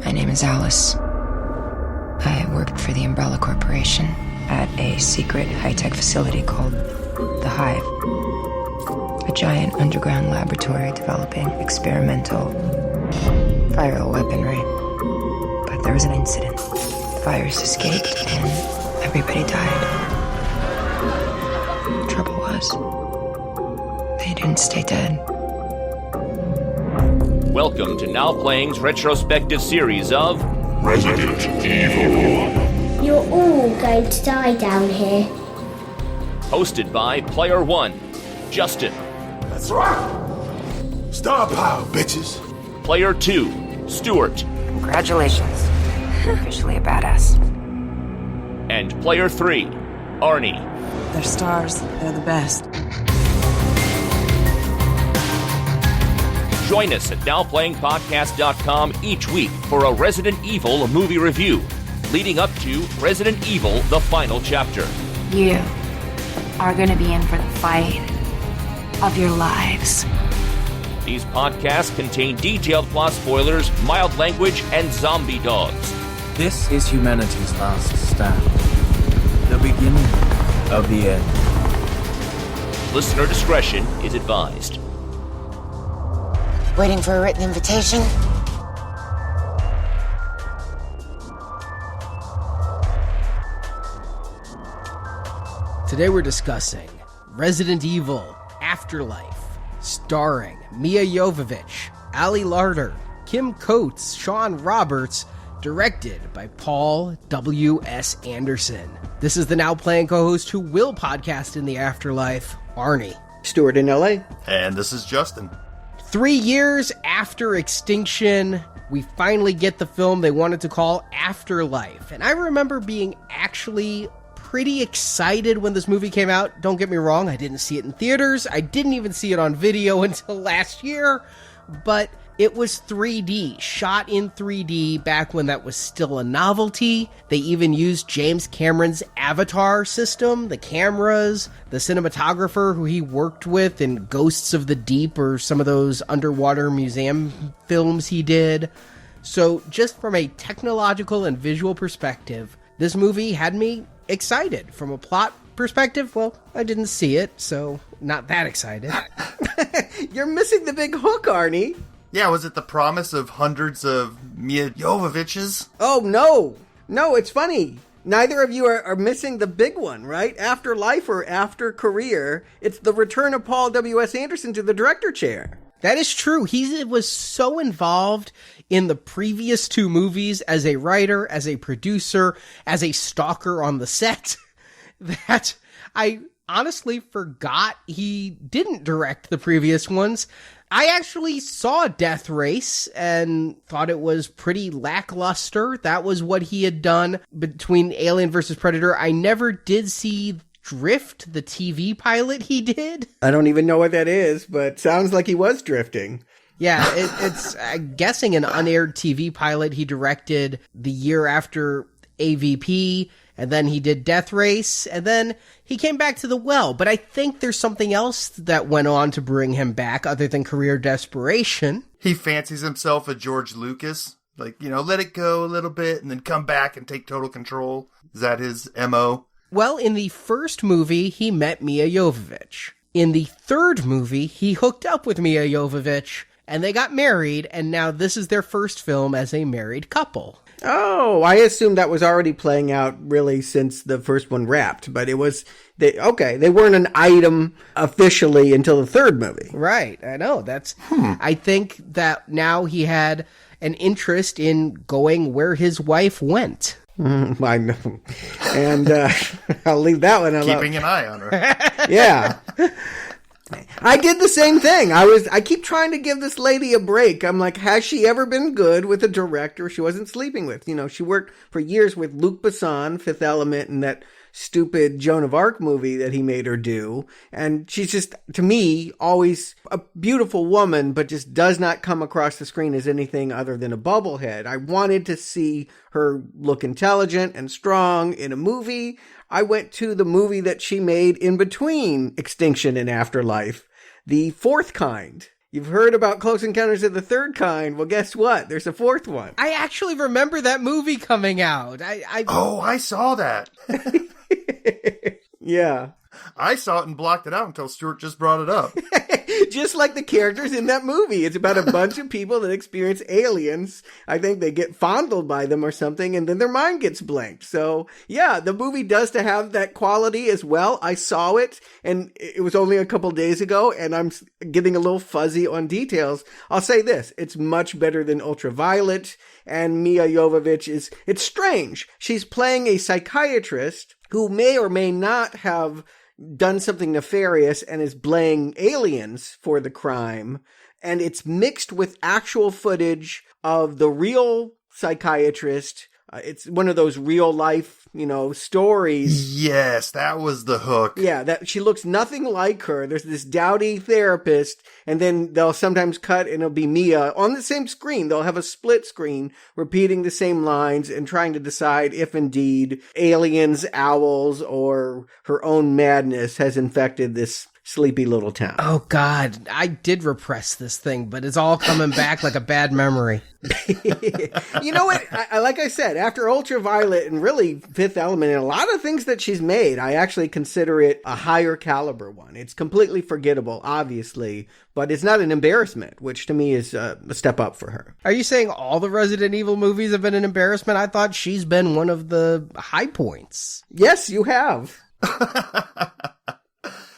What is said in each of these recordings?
My name is Alice. I worked for the Umbrella Corporation at a secret high-tech facility called The Hive. A giant underground laboratory developing experimental viral weaponry. But there was an incident. The virus escaped and everybody died. The trouble was, they didn't stay dead. Welcome to Now Playing's retrospective series of Resident Evil. You're all going to die down here. Hosted by Player 1, Justin. That's right. Star power, bitches. Player 2, Stuart. Congratulations. Officially a badass. And Player 3, Arnie. They're stars. They're the best. Join us at NowPlayingPodcast.com each week for a Resident Evil movie review, leading up to Resident Evil: The Final Chapter. You are going to be in for the fight of your lives. These podcasts contain detailed plot spoilers, mild language, and zombie dogs. This is humanity's last stand. The beginning of the end. Listener discretion is advised. Waiting for a written invitation? Today we're discussing Resident Evil Afterlife, starring Mia Jovovich, Ali Larter, Kim Coates, Sean Roberts, directed by Paul W.S. Anderson. This is the Now Playing co-host who will podcast in the Afterlife, Arnie. Stuart in LA. And this is Justin. 3 years after Extinction, we finally get the film they wanted to call Afterlife. And I remember being actually pretty excited when this movie came out. Don't get me wrong, I didn't see it in theaters. I didn't even see it on video until last year. But it was 3D, shot in 3D back when that was still a novelty. They even used James Cameron's Avatar system, the cameras, the cinematographer who he worked with in Ghosts of the Deep or some of those underwater museum films he did. So just from a technological and visual perspective, this movie had me excited. From a plot perspective, well, I didn't see it, so not that excited. You're missing the big hook, Arnie. Yeah, was it the promise of hundreds of Mia Jovoviches? Oh, no. No, it's funny. Neither of you are missing the big one, right? After Life or After Career, it's the return of Paul W.S. Anderson to the director chair. That is true. He was so involved in the previous two movies as a writer, as a producer, as a stalker on the set, that I honestly forgot he didn't direct the previous ones. I actually saw Death Race and thought it was pretty lackluster. That was what he had done between Alien vs. Predator. I never did see Drift, the TV pilot he did. I don't even know what that is, but sounds like he was drifting. Yeah, it's I'm guessing an unaired TV pilot he directed the year after AVP, and then he did Death Race, and then he came back to The Well. But I think there's something else that went on to bring him back other than career desperation. He fancies himself a George Lucas. Like, let it go a little bit and then come back and take total control. Is that his MO? Well, in the first movie, he met Mia Jovovich. In the third movie, he hooked up with Mia Jovovich, and they got married, and now this is their first film as a married couple. Oh, I assumed that was already playing out really since the first one wrapped, but it was, they weren't an item officially until the third movie. Right, I know, I think that now he had an interest in going where his wife went. I know. And I'll leave that one alone. Keeping an eye on her. Yeah. I did the same thing. I keep trying to give this lady a break. I'm like, has she ever been good with a director she wasn't sleeping with? She worked for years with Luc Besson, Fifth Element, and that stupid Joan of Arc movie that he made her do. And she's just, to me, always a beautiful woman, but just does not come across the screen as anything other than a bubblehead. I wanted to see her look intelligent and strong in a movie. I went to the movie that she made in between Extinction and Afterlife, The Fourth Kind. You've heard about Close Encounters of the Third Kind. Well, guess what? There's a fourth one. I actually remember that movie coming out. Oh, I saw that. Yeah. I saw it and blocked it out until Stuart just brought it up. Just like the characters in that movie. It's about a bunch of people that experience aliens. I think they get fondled by them or something, and then their mind gets blanked. So, yeah, the movie does to have that quality as well. I saw it, and it was only a couple days ago, and I'm getting a little fuzzy on details. I'll say this. It's much better than Ultraviolet, and Mia Jovovich it's strange. She's playing a psychiatrist who may or may not have done something nefarious and is blaming aliens for the crime. And it's mixed with actual footage of the real psychiatrist. It's one of those real life, stories. Yes, that was the hook. Yeah, that she looks nothing like her. There's this dowdy therapist, and then they'll sometimes cut and it'll be Mia on the same screen. They'll have a split screen repeating the same lines and trying to decide if indeed aliens, owls, or her own madness has infected this sleepy little town. Oh, God. I did repress this thing, but it's all coming back like a bad memory. You know what? Like I said, after Ultraviolet and really Fifth Element and a lot of things that she's made, I actually consider it a higher caliber one. It's completely forgettable, obviously, but it's not an embarrassment, which to me is a step up for her. Are you saying all the Resident Evil movies have been an embarrassment? I thought she's been one of the high points. Yes, you have.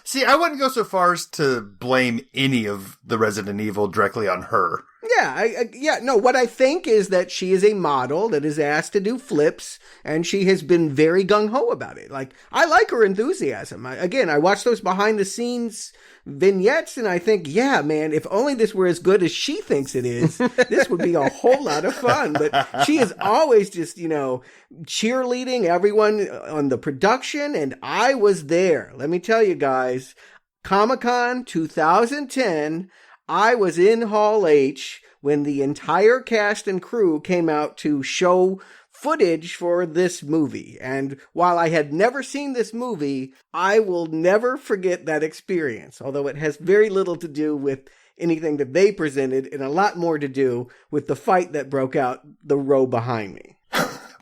See, I wouldn't go so far as to blame any of the Resident Evil directly on her. Yeah, no, what I think is that she is a model that is asked to do flips, and she has been very gung-ho about it. Like, I like her enthusiasm. I watch those behind-the-scenes vignettes, and I think, yeah, man, if only this were as good as she thinks it is, this would be a whole lot of fun. But she is always just, cheerleading everyone on the production, and I was there. Let me tell you guys, Comic-Con 2010, I was in Hall H when the entire cast and crew came out to show footage for this movie. And while I had never seen this movie, I will never forget that experience, although it has very little to do with anything that they presented and a lot more to do with the fight that broke out the row behind me.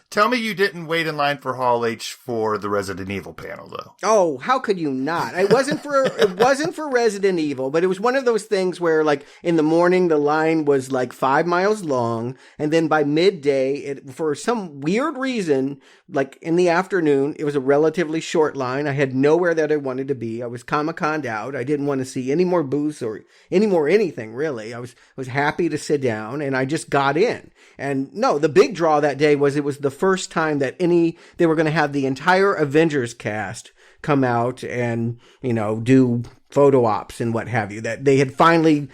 Tell me you didn't wait in line for Hall H for the Resident Evil panel, though. Oh, how could you not? It wasn't for Resident Evil, but it was one of those things where, like, in the morning, the line was like 5 miles long, and then by midday, for some weird reason, like in the afternoon, it was a relatively short line. I had nowhere that I wanted to be. I was Comic-Con'd out. I didn't want to see any more booths or any more anything, really. I was happy to sit down, and I just got in. And no, the big draw that day was it was the first time that they were going to have the entire Avengers cast come out and, do photo ops and what have you, that they had finally,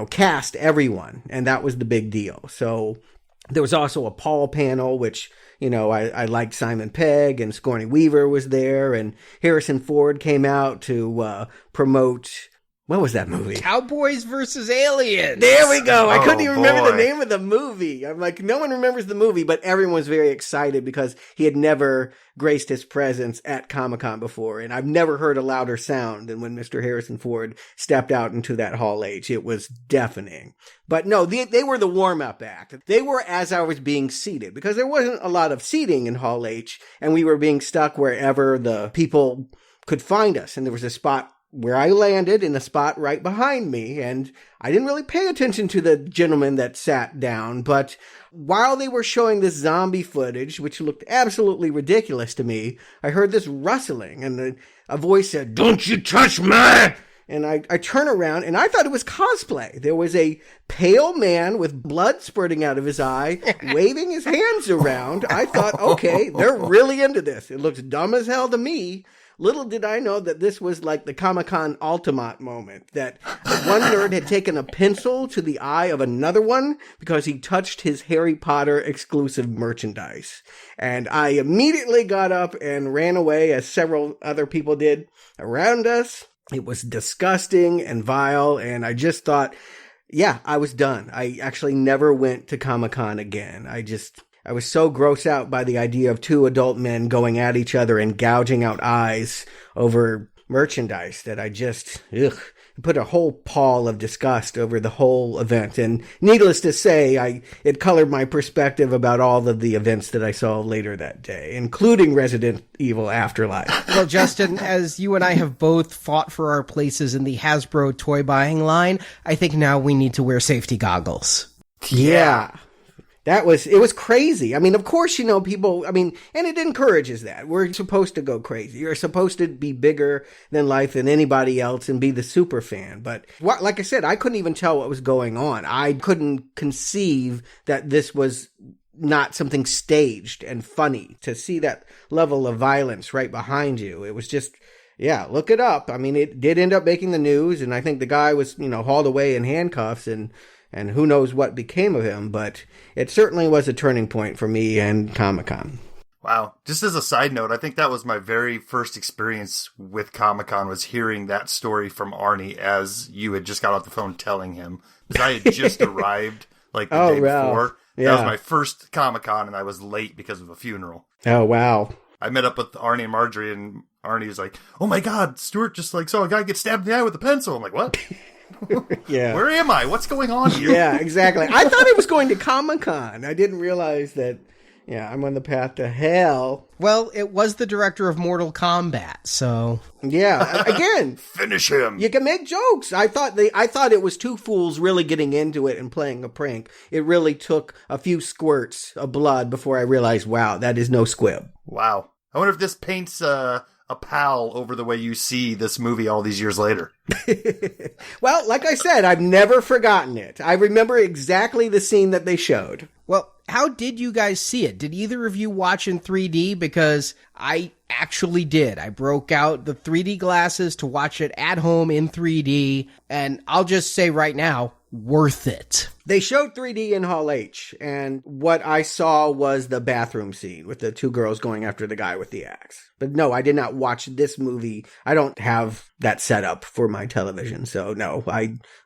cast everyone. And that was the big deal. So there was also a Paul panel, which, I liked Simon Pegg and Sigourney Weaver was there, and Harrison Ford came out to promote. What was that movie? Cowboys versus Aliens. There we go. I couldn't even remember the boy. name of the movie. I'm like, no one remembers the movie, but everyone was very excited because he had never graced his presence at Comic-Con before. And I've never heard a louder sound than when Mr. Harrison Ford stepped out into that Hall H. It was deafening. But no, they were the warm-up act. They were as I was being seated because there wasn't a lot of seating in Hall H, and we were being stuck wherever the people could find us. And there was a spot where I landed in a spot right behind me, and I didn't really pay attention to the gentleman that sat down, but while they were showing this zombie footage, which looked absolutely ridiculous to me, I heard this rustling, and a voice said, "Don't you touch me!" And I turn around, and I thought it was cosplay. There was a pale man with blood spurting out of his eye, waving his hands around. I thought, okay, they're really into this. It looks dumb as hell to me. Little did I know that this was like the Comic-Con Ultimate moment, that one nerd had taken a pencil to the eye of another one because he touched his Harry Potter exclusive merchandise. And I immediately got up and ran away, as several other people did around us. It was disgusting and vile, and I just thought, yeah, I was done. I actually never went to Comic-Con again. I was so grossed out by the idea of two adult men going at each other and gouging out eyes over merchandise that it put a whole pall of disgust over the whole event. And needless to say, it colored my perspective about all of the events that I saw later that day, including Resident Evil Afterlife. Well, Justin, as you and I have both fought for our places in the Hasbro toy buying line, I think now we need to wear safety goggles. Yeah. It was crazy. I mean, of course, people, and it encourages that. We're supposed to go crazy. You're supposed to be bigger than life than anybody else and be the super fan. But like I said, I couldn't even tell what was going on. I couldn't conceive that this was not something staged and funny. To see that level of violence right behind you, it was just, yeah, look it up. I mean, it did end up making the news, and I think the guy was, hauled away in handcuffs, and who knows what became of him, but it certainly was a turning point for me and Comic-Con. Wow. Just as a side note, I think that was my very first experience with Comic-Con, was hearing that story from Arnie as you had just got off the phone telling him. Because I had just arrived the day before. Yeah. That was my first Comic-Con, and I was late because of a funeral. Oh, wow. I met up with Arnie and Marjorie, and Arnie was like, "Oh my God, Stuart just saw a guy get stabbed in the eye with a pencil." I'm like, "What?" Yeah. Where am I? What's going on here? Yeah, exactly. I thought it was going to Comic-Con. I didn't realize that, I'm on the path to hell. Well, it was the director of Mortal Kombat, so... Yeah, again... Finish him! You can make jokes. I thought it was two fools really getting into it and playing a prank. It really took a few squirts of blood before I realized, wow, that is no squib. Wow. I wonder if this paints a pal over the way you see this movie all these years later. Well, like I said, I've never forgotten it. I remember exactly the scene that they showed. Well, how did you guys see it? Did either of you watch in 3D? Because I actually did. I broke out the 3D glasses to watch it at home in 3D, and I'll just say right now, worth it. They showed 3D in Hall H, and what I saw was the bathroom scene with the two girls going after the guy with the axe. But no, I did not watch this movie. I don't have that set up for my television, so no,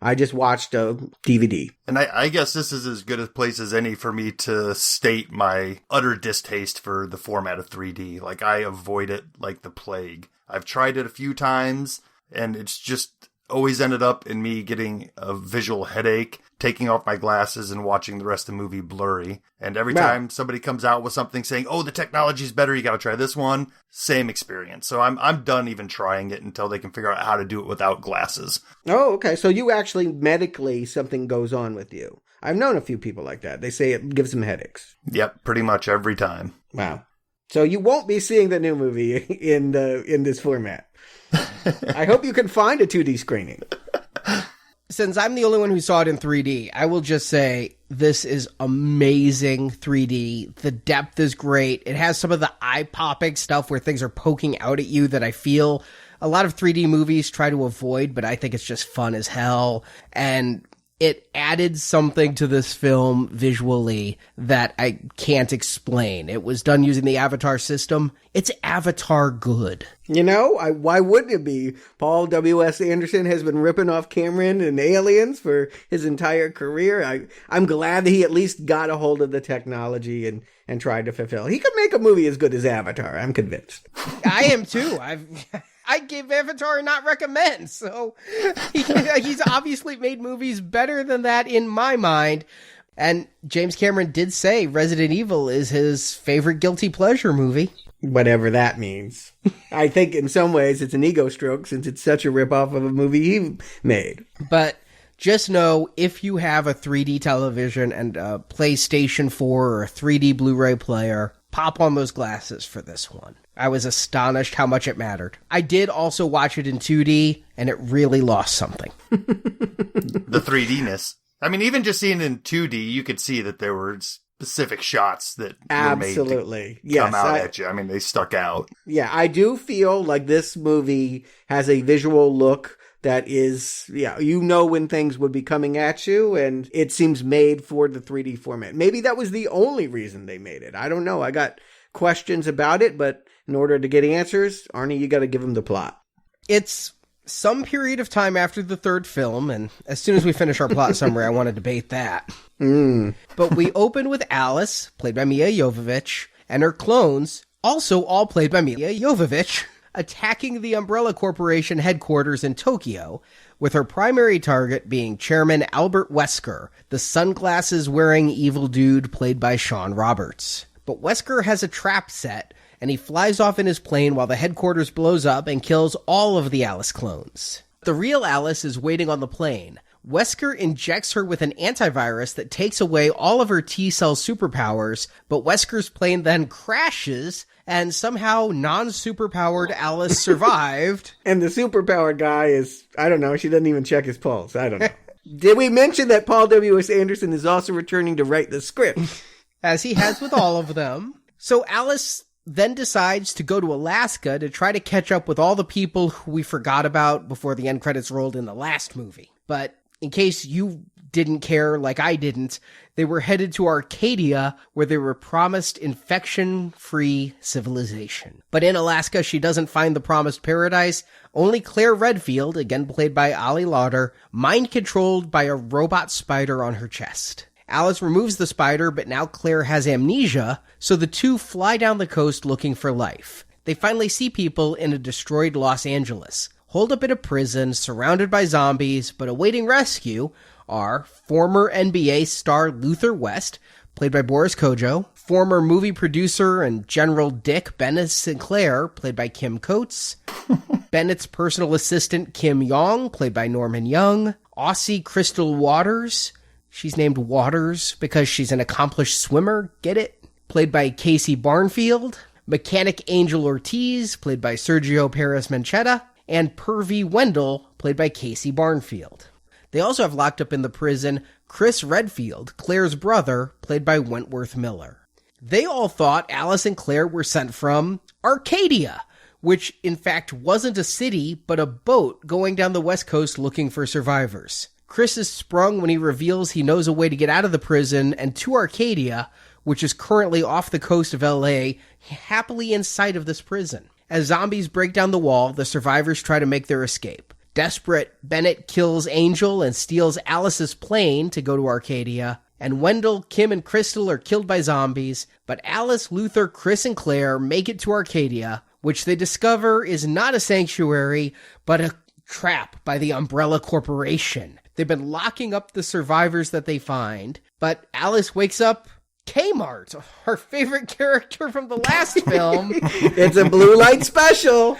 I just watched a DVD. And I guess this is as good a place as any for me to state my utter distaste for the format of 3D. Like, I avoid it like the plague. I've tried it a few times, and it's just always ended up in me getting a visual headache, taking off my glasses and watching the rest of the movie blurry. And every time somebody comes out with something saying, "Oh, the technology's better, you got to try this one," same experience. So I'm done even trying it until they can figure out how to do it without glasses. Oh, okay. So you actually medically something goes on with you. I've known a few people like that. They say it gives them headaches. Yep, pretty much every time. Wow. So you won't be seeing the new movie in this format. I hope you can find a 2D screening. Since I'm the only one who saw it in 3D, I will just say this is amazing 3D. The depth is great. It has some of the eye-popping stuff where things are poking out at you that I feel a lot of 3D movies try to avoid, but I think it's just fun as hell. And it added something to this film visually that I can't explain. It was done using the Avatar system. It's Avatar good. Why wouldn't it be? Paul W.S. Anderson has been ripping off Cameron and Aliens for his entire career. I'm glad that he at least got a hold of the technology and tried to fulfill. He could make a movie as good as Avatar, I'm convinced. I am too. I give Avatar a not recommend, so he's obviously made movies better than that in my mind. And James Cameron did say Resident Evil is his favorite guilty pleasure movie. Whatever that means. I think in some ways it's an ego stroke since it's such a ripoff of a movie he made. But just know, if you have a 3D television and a PlayStation 4 or a 3D Blu-ray player, pop on those glasses for this one. I was astonished how much it mattered. I did also watch it in 2D, and it really lost something. The 3D-ness. I mean, even just seeing it in 2D, you could see that there were specific shots that were made to come out at you. I mean, they stuck out. Yeah, I do feel like this movie has a visual look that is, when things would be coming at you, and it seems made for the 3D format. Maybe that was the only reason they made it. I don't know. I got questions about it, but in order to get answers, Arnie, you got to give them the plot. It's some period of time after the third film, and as soon as we finish our plot summary, I want to debate that. But we open with Alice, played by Mia Jovovich, and her clones, also all played by Mia Jovovich, attacking the Umbrella Corporation headquarters in Tokyo, with her primary target being Chairman Albert Wesker, the sunglasses-wearing evil dude played by Sean Roberts. But Wesker has a trap set, and he flies off in his plane while the headquarters blows up and kills all of the Alice clones. The real Alice is waiting on the plane. Wesker injects her with an antivirus that takes away all of her T-cell superpowers, but Wesker's plane then crashes, and somehow non-superpowered Alice survived. And the superpowered guy is, I don't know, she doesn't even check his pulse. I don't know. Did we mention that Paul W.S. Anderson is also returning to write the script? As he has with all of them. So Alice then decides to go to Alaska to try to catch up with all the people who we forgot about before the end credits rolled in the last movie. But in case you didn't care like I didn't, they were headed to Arcadia, where they were promised infection-free civilization. But in Alaska, she doesn't find the promised paradise. Only Claire Redfield, again played by Ali Lauder, mind-controlled by a robot spider on her chest. Alice removes the spider, but now Claire has amnesia, so the two fly down the coast looking for life. They finally see people in a destroyed Los Angeles, holed up in a prison, surrounded by zombies, but awaiting rescue are former NBA star Luther West, played by Boris Kodjoe, former movie producer and General Dick Bennett Sinclair, played by Kim Coates, Bennett's personal assistant Kim Yong, played by Norman Young, Aussie Crystal Waters, she's named Waters because she's an accomplished swimmer, get it? Played by Casey Barnfield, Mechanic Angel Ortiz, played by Sergio Perez Manchetta, and Pervy Wendell, played by Casey Barnfield. They also have locked up in the prison Chris Redfield, Claire's brother, played by Wentworth Miller. They all thought Alice and Claire were sent from Arcadia, which in fact wasn't a city, but a boat going down the west coast looking for survivors. Chris is sprung when he reveals he knows a way to get out of the prison and to Arcadia, which is currently off the coast of LA, happily in sight of this prison. As zombies break down the wall, the survivors try to make their escape. Desperate, Bennett kills Angel and steals Alice's plane to go to Arcadia, and Wendell, Kim, and Crystal are killed by zombies, but Alice, Luther, Chris, and Claire make it to Arcadia, which they discover is not a sanctuary, but a trap by the Umbrella Corporation. They've been locking up the survivors that they find, but Alice wakes up Kmart, her favorite character from the last film. It's a blue light special.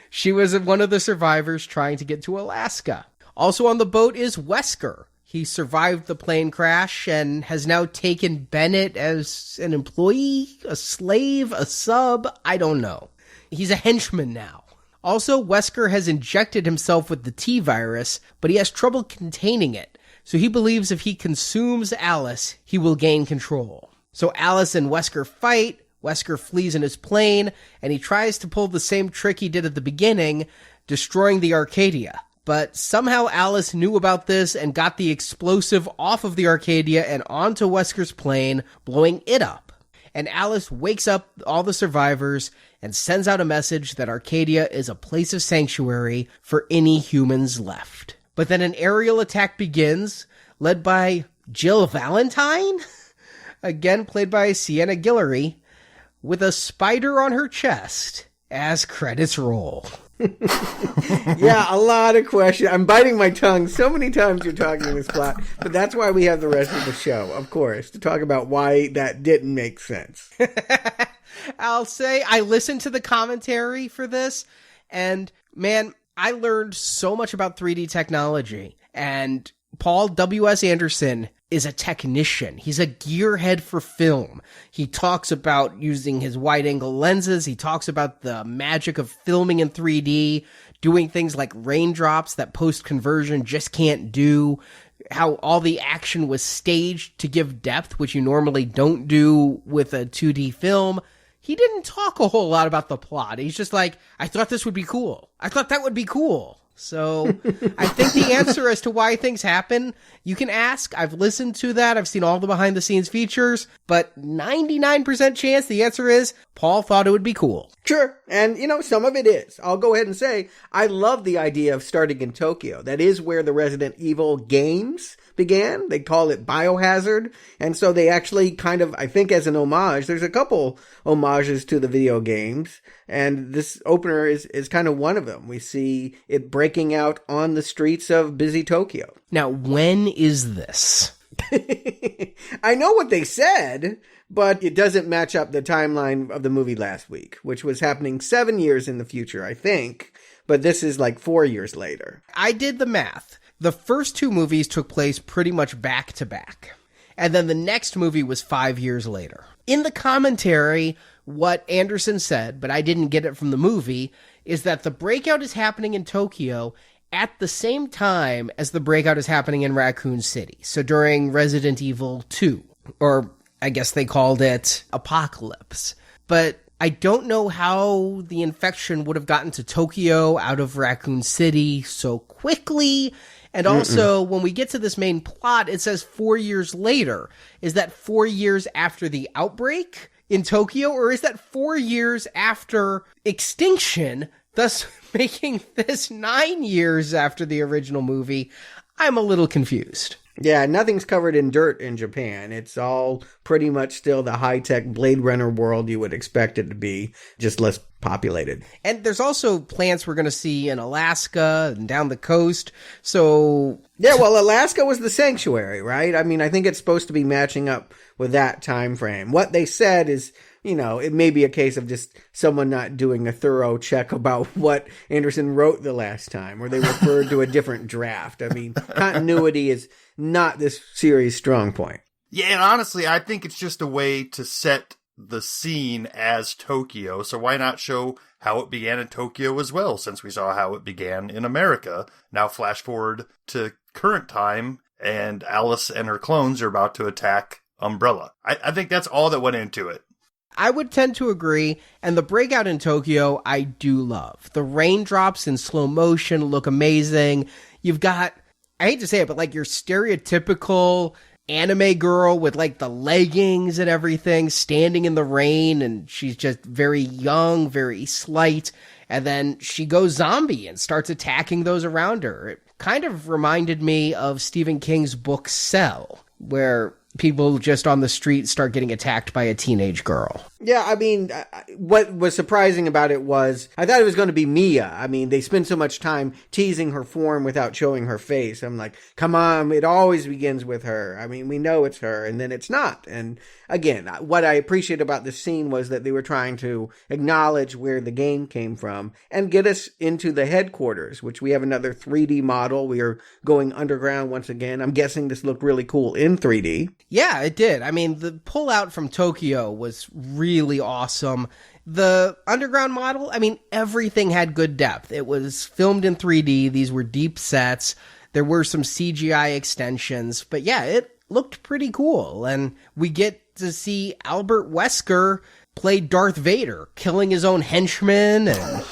She was one of the survivors trying to get to Alaska. Also on the boat is Wesker. He survived the plane crash and has now taken Bennett as an employee, a slave, a sub, I don't know. He's a henchman now. Also, Wesker has injected himself with the T-virus, but he has trouble containing it. So he believes if he consumes Alice, he will gain control. So Alice and Wesker fight. Wesker flees in his plane, and he tries to pull the same trick he did at the beginning, destroying the Arcadia. But somehow Alice knew about this and got the explosive off of the Arcadia and onto Wesker's plane, blowing it up. And Alice wakes up all the survivors and sends out a message that Arcadia is a place of sanctuary for any humans left. But then an aerial attack begins, led by Jill Valentine, again played by Sienna Guillory, with a spider on her chest as credits roll. Yeah, a lot of questions. I'm biting my tongue so many times you're talking this plot, but that's why we have the rest of the show, of course, to talk about why that didn't make sense. I'll say I listened to the commentary for this, and man, I learned so much about 3D technology, and Paul W.S. Anderson is a technician. He's a gearhead for film. He talks about using his wide-angle lenses. He talks about the magic of filming in 3D, doing things like raindrops that post-conversion just can't do, how all the action was staged to give depth, which you normally don't do with a 2D film. He didn't talk a whole lot about the plot. He's just like, I thought this would be cool. I thought that would be cool. So I think the answer as to why things happen, you can ask. I've listened to that. I've seen all the behind the scenes features. But 99% chance the answer is Paul thought it would be cool. Sure. And, some of it is. I'll go ahead and say, I love the idea of starting in Tokyo. That is where the Resident Evil games began. They call it Biohazard. And so they actually kind of, I think as an homage, there's a couple homages to the video games. And this opener is kind of one of them. We see it breaking out on the streets of busy Tokyo. Now, when is this? I know what they said, but it doesn't match up the timeline of the movie last week, which was happening 7 years in the future, I think. But this is like 4 years later. I did the math. The first two movies took place pretty much back to back. And then the next movie was 5 years later. In the commentary, what Anderson said, but I didn't get it from the movie, is that the breakout is happening in Tokyo at the same time as the breakout is happening in Raccoon City. So during Resident Evil 2, or I guess they called it Apocalypse. But I don't know how the infection would have gotten to Tokyo out of Raccoon City so quickly. And also, when we get to this main plot, it says 4 years later. Is that 4 years after the outbreak in Tokyo, or is that 4 years after extinction, thus making this 9 years after the original movie? I'm a little confused. Yeah, nothing's covered in dirt in Japan. It's all pretty much still the high-tech Blade Runner world you would expect it to be, just less populated. And there's also plants we're going to see in Alaska and down the coast, so... Yeah, well, Alaska was the sanctuary, right? I mean, I think it's supposed to be matching up with that time frame. What they said is, it may be a case of just someone not doing a thorough check about what Anderson wrote the last time, or they referred to a different draft. I mean, continuity is not this series' strong point. Yeah, and honestly, I think it's just a way to set the scene as Tokyo, so why not show how it began in Tokyo as well, since we saw how it began in America. Now flash forward to current time, and Alice and her clones are about to attack Umbrella. I think that's all that went into it. I would tend to agree, and the breakout in Tokyo I do love. The raindrops in slow motion look amazing. You've got, I hate to say it, but like your stereotypical anime girl with like the leggings and everything standing in the rain, and she's just very young, very slight, and then she goes zombie and starts attacking those around her. It kind of reminded me of Stephen King's book Cell, where people just on the street start getting attacked by a teenage girl. Yeah, I mean, what was surprising about it was, I thought it was going to be Mia. I mean, they spend so much time teasing her form without showing her face. I'm like, come on, it always begins with her. I mean, we know it's her, and then it's not. And again, what I appreciate about this scene was that they were trying to acknowledge where the game came from and get us into the headquarters, which we have another 3D model. We are going underground once again. I'm guessing this looked really cool in 3D. Yeah, it did. I mean, the pullout from Tokyo was really awesome. The underground model, I mean, everything had good depth. It was filmed in 3D. These were deep sets. There were some CGI extensions. But yeah, it looked pretty cool. And we get to see Albert Wesker play Darth Vader, killing his own henchmen. And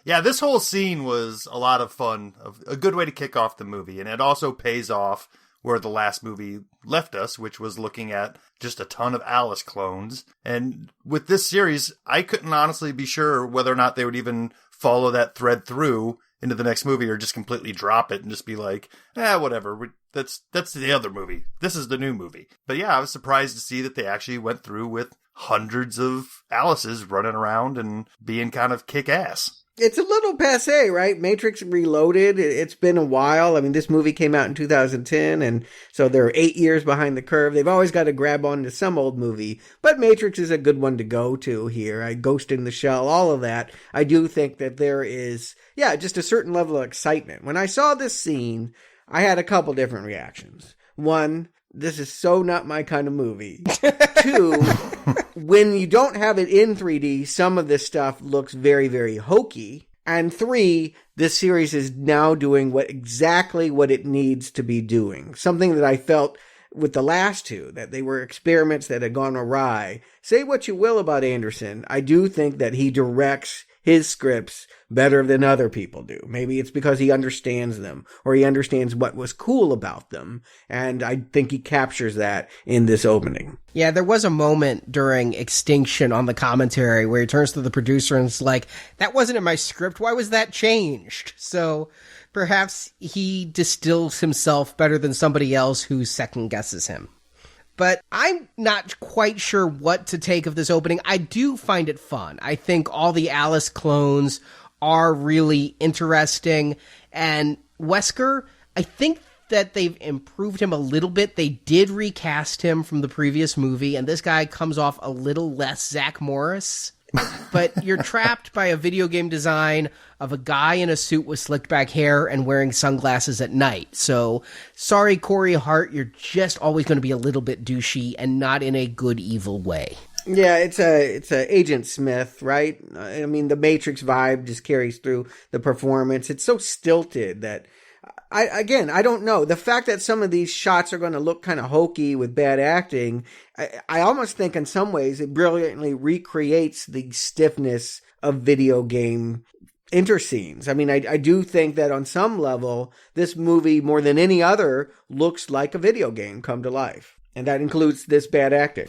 yeah, this whole scene was a lot of fun. A good way to kick off the movie. And it also pays off where the last movie left us, which was looking at just a ton of Alice clones. And with this series, I couldn't honestly be sure whether or not they would even follow that thread through into the next movie or just completely drop it and just be like, whatever. That's the other movie. This is the new movie. But yeah, I was surprised to see that they actually went through with hundreds of Alices running around and being kind of kick-ass. It's a little passé, right? Matrix Reloaded. It's been a while. I mean, this movie came out in 2010, and so they're 8 years behind the curve. They've always got to grab on to some old movie, but Matrix is a good one to go to here. Ghost in the Shell, all of that. I do think that there is, just a certain level of excitement. When I saw this scene, I had a couple different reactions. One, this is so not my kind of movie. Two, when you don't have it in 3D, some of this stuff looks very, very hokey. And three, this series is now doing exactly what it needs to be doing. Something that I felt with the last two, that they were experiments that had gone awry. Say what you will about Anderson, I do think that he directs his scripts better than other people do. Maybe it's because he understands them, or he understands what was cool about them. And I think he captures that in this opening. Yeah, there was a moment during Extinction on the commentary where he turns to the producer and is like, that wasn't in my script. Why was that changed? So perhaps he distills himself better than somebody else who second guesses him. But I'm not quite sure what to take of this opening. I do find it fun. I think all the Alice clones are really interesting. And Wesker, I think that they've improved him a little bit. They did recast him from the previous movie, and this guy comes off a little less Zach Morris. But you're trapped by a video game design of a guy in a suit with slicked back hair and wearing sunglasses at night. So, sorry, Corey Hart, you're just always going to be a little bit douchey and not in a good evil way. Yeah, it's a Agent Smith, right? I mean, the Matrix vibe just carries through the performance. It's so stilted that I don't know. The fact that some of these shots are going to look kind of hokey with bad acting, I almost think in some ways it brilliantly recreates the stiffness of video game interscenes. I mean, I do think that on some level, this movie, more than any other, looks like a video game come to life. And that includes this bad acting.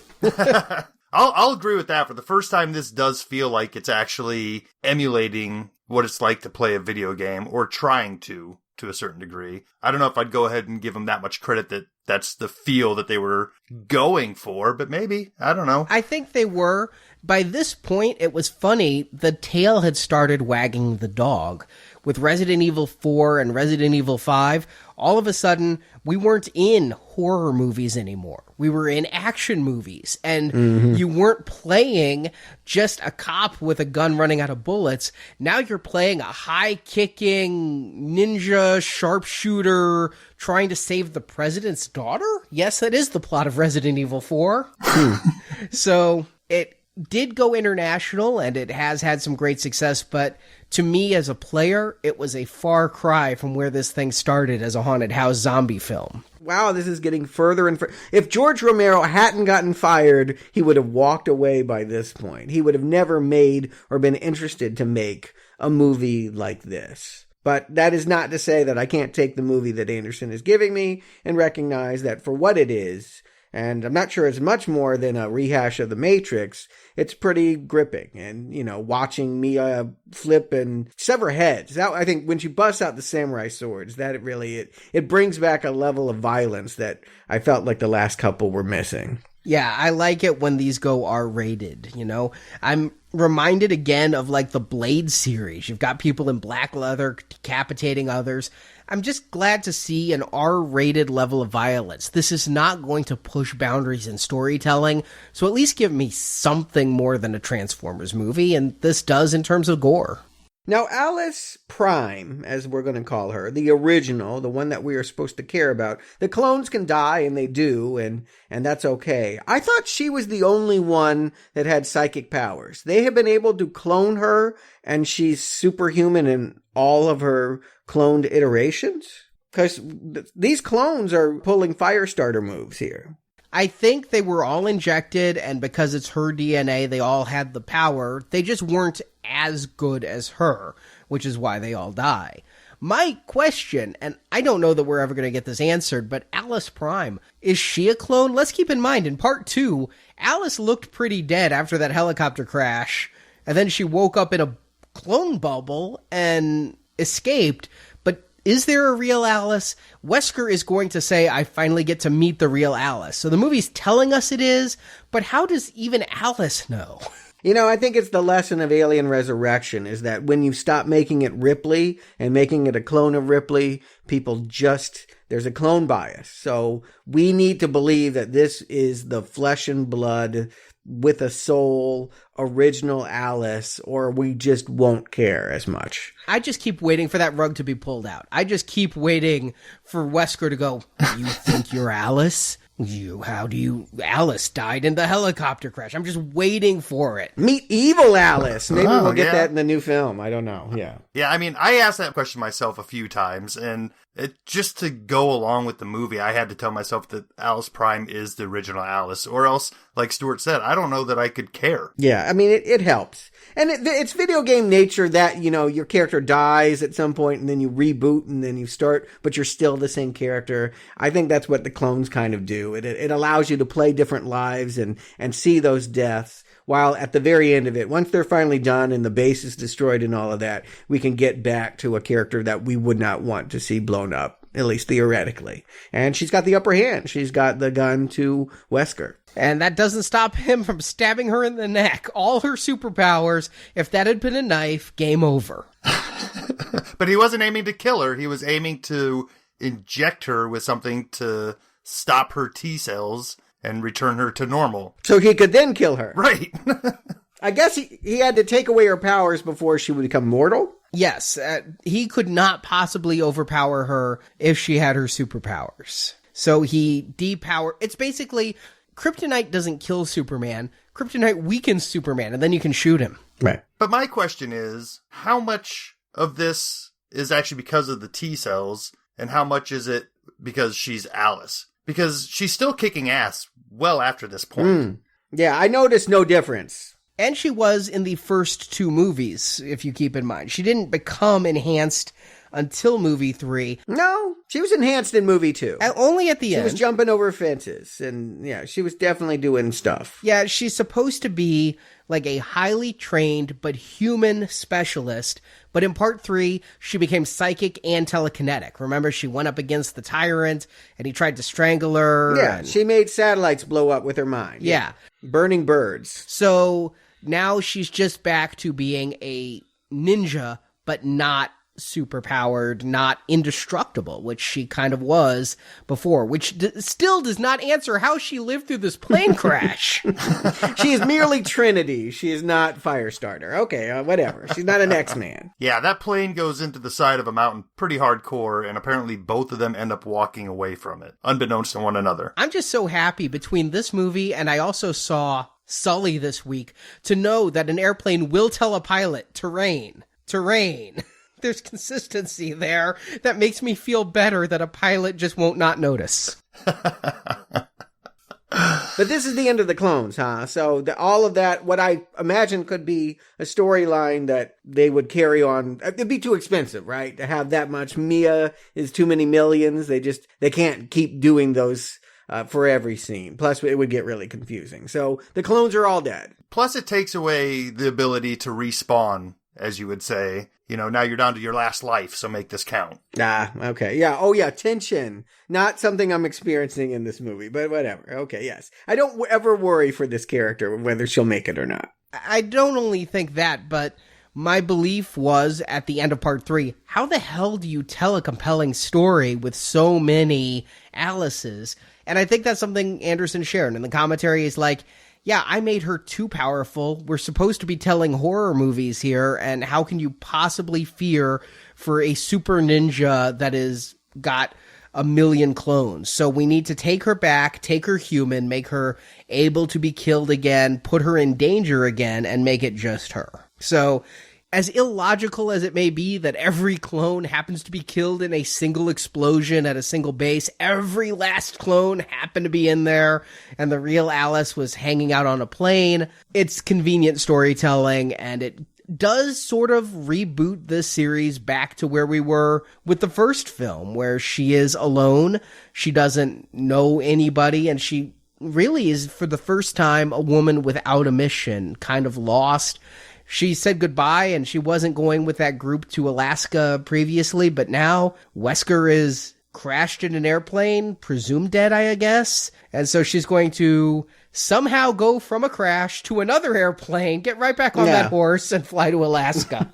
I'll agree with that. For the first time, this does feel like it's actually emulating what it's like to play a video game, or trying to a certain degree. I don't know if I'd go ahead and give them that much credit that that's the feel that they were going for, but maybe. I don't know. I think they were. By this point, it was funny. The tail had started wagging the dog. With Resident Evil 4 and Resident Evil 5, all of a sudden, we weren't in horror movies anymore. We were in action movies. And you weren't playing just a cop with a gun running out of bullets. Now you're playing a high-kicking ninja sharpshooter trying to save the president's daughter? Yes, that is the plot of Resident Evil 4. So it did go international, and it has had some great success, but to me as a player, it was a far cry from where this thing started as a haunted house zombie film. Wow, this is getting further and further. If George Romero hadn't gotten fired, he would have walked away by this point. He would have never made or been interested to make a movie like this. But that is not to say that I can't take the movie that Anderson is giving me and recognize that for what it is, and I'm not sure it's much more than a rehash of The Matrix, it's pretty gripping. And, you know, watching Mia flip and sever heads, that, I think when she busts out the samurai swords, that it brings back a level of violence that I felt like the last couple were missing. Yeah, I like it when these go R-rated, you know? I'm reminded again of like the Blade series. You've got people in black leather decapitating others. I'm just glad to see an R-rated level of violence. This is not going to push boundaries in storytelling, so at least give me something more than a Transformers movie, and this does in terms of gore. Now, Alice Prime, as we're going to call her, the original, the one that we are supposed to care about, the clones can die, and they do, and that's okay. I thought she was the only one that had psychic powers. They have been able to clone her, and she's superhuman in all of her cloned iterations? Because these clones are pulling Firestarter moves here. I think they were all injected, and because it's her DNA, they all had the power. They just weren't as good as her, which is why they all die. My question, and I don't know that we're ever going to get this answered, but Alice Prime, is she a clone? Let's keep in mind, in part 2, Alice looked pretty dead after that helicopter crash, and then she woke up in a clone bubble and escaped. But is there a real Alice? Wesker is going to say, I finally get to meet the real Alice. So the movie's telling us it is, but how does even Alice know? You know, I think it's the lesson of Alien Resurrection is that when you stop making it Ripley and making it a clone of Ripley, there's a clone bias. So we need to believe that this is the flesh and blood with a soul original Alice, or we just won't care as much. I just keep waiting for that rug to be pulled out. I just keep waiting for Wesker to go, you think you're Alice? Alice died in the helicopter crash. I'm just waiting for it. Meet evil Alice. Maybe we'll get that in the new film. I don't know. Yeah. Yeah, I mean, I asked that question myself a few times, and just to go along with the movie, I had to tell myself that Alice Prime is the original Alice, or else, like Stuart said, I don't know that I could care. Yeah, I mean, it helps. And it's video game nature that, your character dies at some point and then you reboot and then you start, but you're still the same character. I think that's what the clones kind of do. It allows you to play different lives and see those deaths. While at the very end of it, once they're finally done and the base is destroyed and all of that, we can get back to a character that we would not want to see blown up, at least theoretically. And she's got the upper hand. She's got the gun to Wesker. And that doesn't stop him from stabbing her in the neck. All her superpowers, if that had been a knife, game over. But he wasn't aiming to kill her. He was aiming to inject her with something to stop her T-cells and return her to normal. So he could then kill her. Right. I guess he had to take away her powers before she would become mortal? Yes, he could not possibly overpower her if she had her superpowers. So he depowered... It's basically... Kryptonite doesn't kill Superman. Kryptonite weakens Superman, and then you can shoot him. Right. But my question is, how much of this is actually because of the T-cells, and how much is it because she's Alice? Because she's still kicking ass well after this point. Yeah, I noticed no difference. And she was in the first two movies, if you keep in mind. She didn't become enhanced until movie 3. No, she was enhanced in movie 2. Only at the end. She was jumping over fences, and yeah, she was definitely doing stuff. Yeah, she's supposed to be like a highly trained but human specialist, but in part 3, she became psychic and telekinetic. Remember, she went up against the tyrant, and he tried to strangle her. Yeah, she made satellites blow up with her mind. Yeah. Burning birds. So now she's just back to being a ninja, but not superpowered, not indestructible, which she kind of was before, which still does not answer how she lived through this plane crash. She is merely Trinity. She is not Firestarter. Okay, whatever. She's not an X-Man. Yeah, that plane goes into the side of a mountain pretty hardcore, and apparently both of them end up walking away from it, unbeknownst to one another. I'm just so happy between this movie and I also saw Sully this week to know that an airplane will tell a pilot, terrain. There's consistency there that makes me feel better that a pilot just won't not notice. But this is the end of the clones, huh? So all of that, what I imagine could be a storyline that they would carry on. It'd be too expensive, right? To have that much. Mia is too many millions. They can't keep doing those for every scene. Plus, it would get really confusing. So the clones are all dead. Plus, it takes away the ability to respawn, as you would say. Now you're down to your last life, so make this count. Okay. Yeah. Oh, yeah. Tension. Not something I'm experiencing in this movie, but whatever. Okay, yes. I don't ever worry for this character, whether she'll make it or not. I don't only think that, but my belief was at the end of part 3, how the hell do you tell a compelling story with so many Alices? And I think that's something Anderson shared in the commentary is like, yeah, I made her too powerful. We're supposed to be telling horror movies here, and how can you possibly fear for a super ninja that has got a million clones? So we need to take her back, take her human, make her able to be killed again, put her in danger again, and make it just her. So as illogical as it may be that every clone happens to be killed in a single explosion at a single base, every last clone happened to be in there, and the real Alice was hanging out on a plane. It's convenient storytelling, and it does sort of reboot this series back to where we were with the first film, where she is alone, she doesn't know anybody, and she really is, for the first time, a woman without a mission, kind of lost. She said goodbye, and she wasn't going with that group to Alaska previously, but now Wesker is crashed in an airplane, presumed dead, I guess. And so she's going to somehow go from a crash to another airplane, get right back on that horse, and fly to Alaska.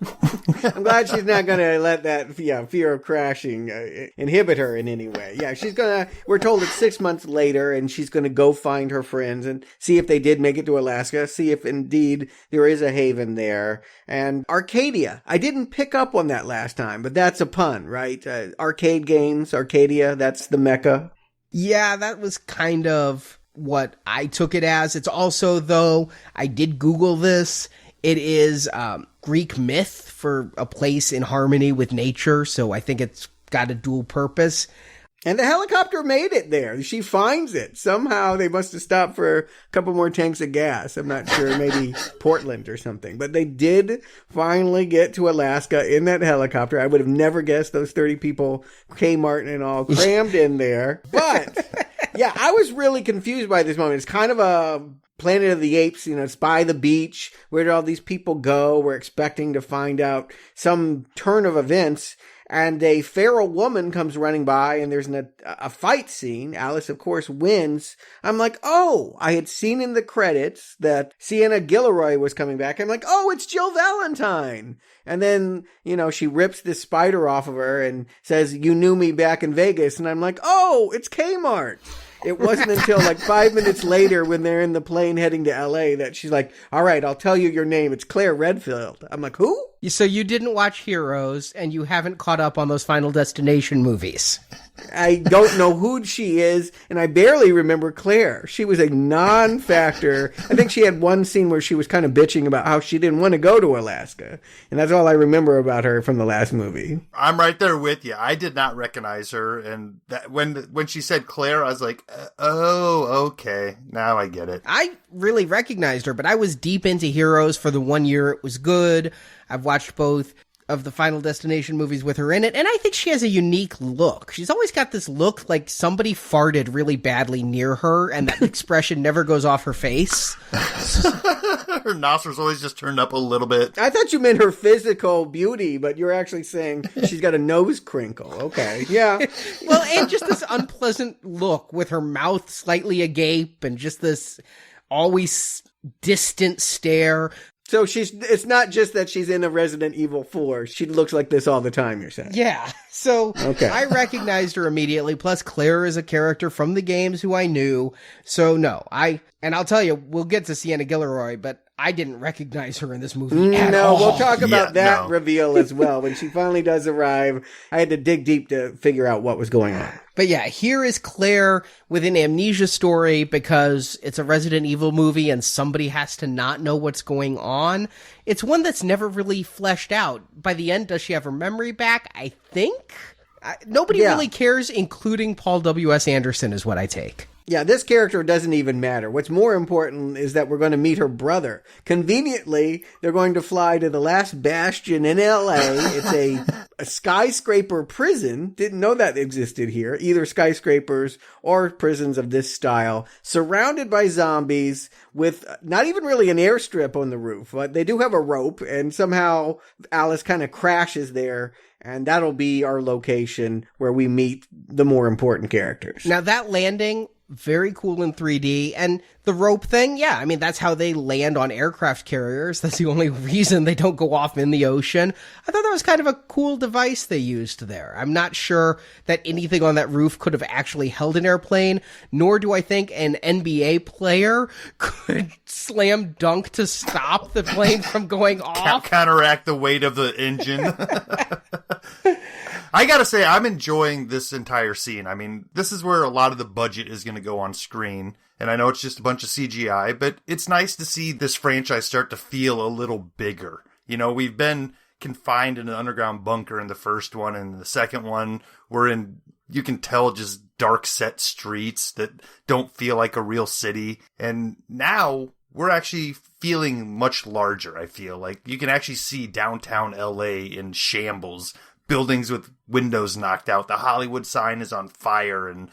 I'm glad she's not going to let that fear of crashing inhibit her in any way. Yeah, we're told it's 6 months later, and she's going to go find her friends and see if they did make it to Alaska, see if indeed there is a haven there. And Arcadia. I didn't pick up on that last time, but that's a pun, right? Arcade games, Arcadia, that's the Mecca. Yeah, that was kind of what I took it as. It's also, though, I did Google this, it is Greek myth for a place in harmony with nature, so I think it's got a dual purpose. And the helicopter made it there. She finds it. Somehow they must have stopped for a couple more tanks of gas. I'm not sure, maybe Portland or something. But they did finally get to Alaska in that helicopter. I would have never guessed those 30 people, Kmart and all, crammed in there. But, yeah, I was really confused by this moment. It's kind of a Planet of the Apes, it's by the beach. Where did all these people go? We're expecting to find out some turn of events. And a feral woman comes running by, and there's a fight scene. Alice, of course, wins. I'm like, oh, I had seen in the credits that Sienna Gilroy was coming back. I'm like, oh, it's Jill Valentine. And then, she rips this spider off of her and says, you knew me back in Vegas. And I'm like, oh, it's Kmart. It wasn't until like 5 minutes later when they're in the plane heading to LA that she's like, all right, I'll tell you your name. It's Claire Redfield. I'm like, who? So you didn't watch Heroes and you haven't caught up on those Final Destination movies. I don't know who she is, and I barely remember Claire. She was a non-factor. I think she had one scene where she was kind of bitching about how she didn't want to go to Alaska, and that's all I remember about her from the last movie. I'm right there with you. I did not recognize her, and that, when she said Claire, I was like, oh, okay, now I get it. I really recognized her, but I was deep into Heroes for the 1 year it was good. I've watched both of the Final Destination movies with her in it, and I think she has a unique look. She's always got this look like somebody farted really badly near her, and that expression never goes off her face. Her nostrils always just turned up a little bit. I thought you meant her physical beauty, but you're actually saying she's got a nose crinkle. Okay, yeah. Well, and just this unpleasant look with her mouth slightly agape and just this always distant stare. So it's not just that she's in a Resident Evil 4. She looks like this all the time, you're saying? Yeah. So okay. I recognized her immediately. Plus, Claire is a character from the games who I knew. So no, and I'll tell you, we'll get to Sienna Gilroy, but I didn't recognize her in this movie at all. No, we'll talk about that reveal as well. When she finally does arrive, I had to dig deep to figure out what was going on. But yeah, here is Claire with an amnesia story because it's a Resident Evil movie and somebody has to not know what's going on. It's one that's never really fleshed out. By the end, does she have her memory back? I think. Nobody really cares, including Paul W.S. Anderson is what I take. Yeah, this character doesn't even matter. What's more important is that we're going to meet her brother. Conveniently, they're going to fly to the last bastion in LA. It's a skyscraper prison. Didn't know that existed here. Either skyscrapers or prisons of this style. Surrounded by zombies with not even really an airstrip on the roof. But they do have a rope, and somehow Alice kind of crashes there. And that'll be our location where we meet the more important characters. Now, that landing, very cool in 3D. And the rope thing, yeah, I mean, that's how they land on aircraft carriers. That's the only reason they don't go off in the ocean. I thought that was kind of a cool device they used there. I'm not sure that anything on that roof could have actually held an airplane, nor do I think an NBA player could slam dunk to stop the plane from going off. Counteract the weight of the engine. I gotta say, I'm enjoying this entire scene. I mean, this is where a lot of the budget is going to go on screen. And I know it's just a bunch of CGI, but it's nice to see this franchise start to feel a little bigger. We've been confined in an underground bunker in the first one, and the second one, we're in, you can tell, just dark set streets that don't feel like a real city. And now we're actually feeling much larger, I feel. Like, you can actually see downtown LA in shambles, buildings with windows knocked out. The Hollywood sign is on fire and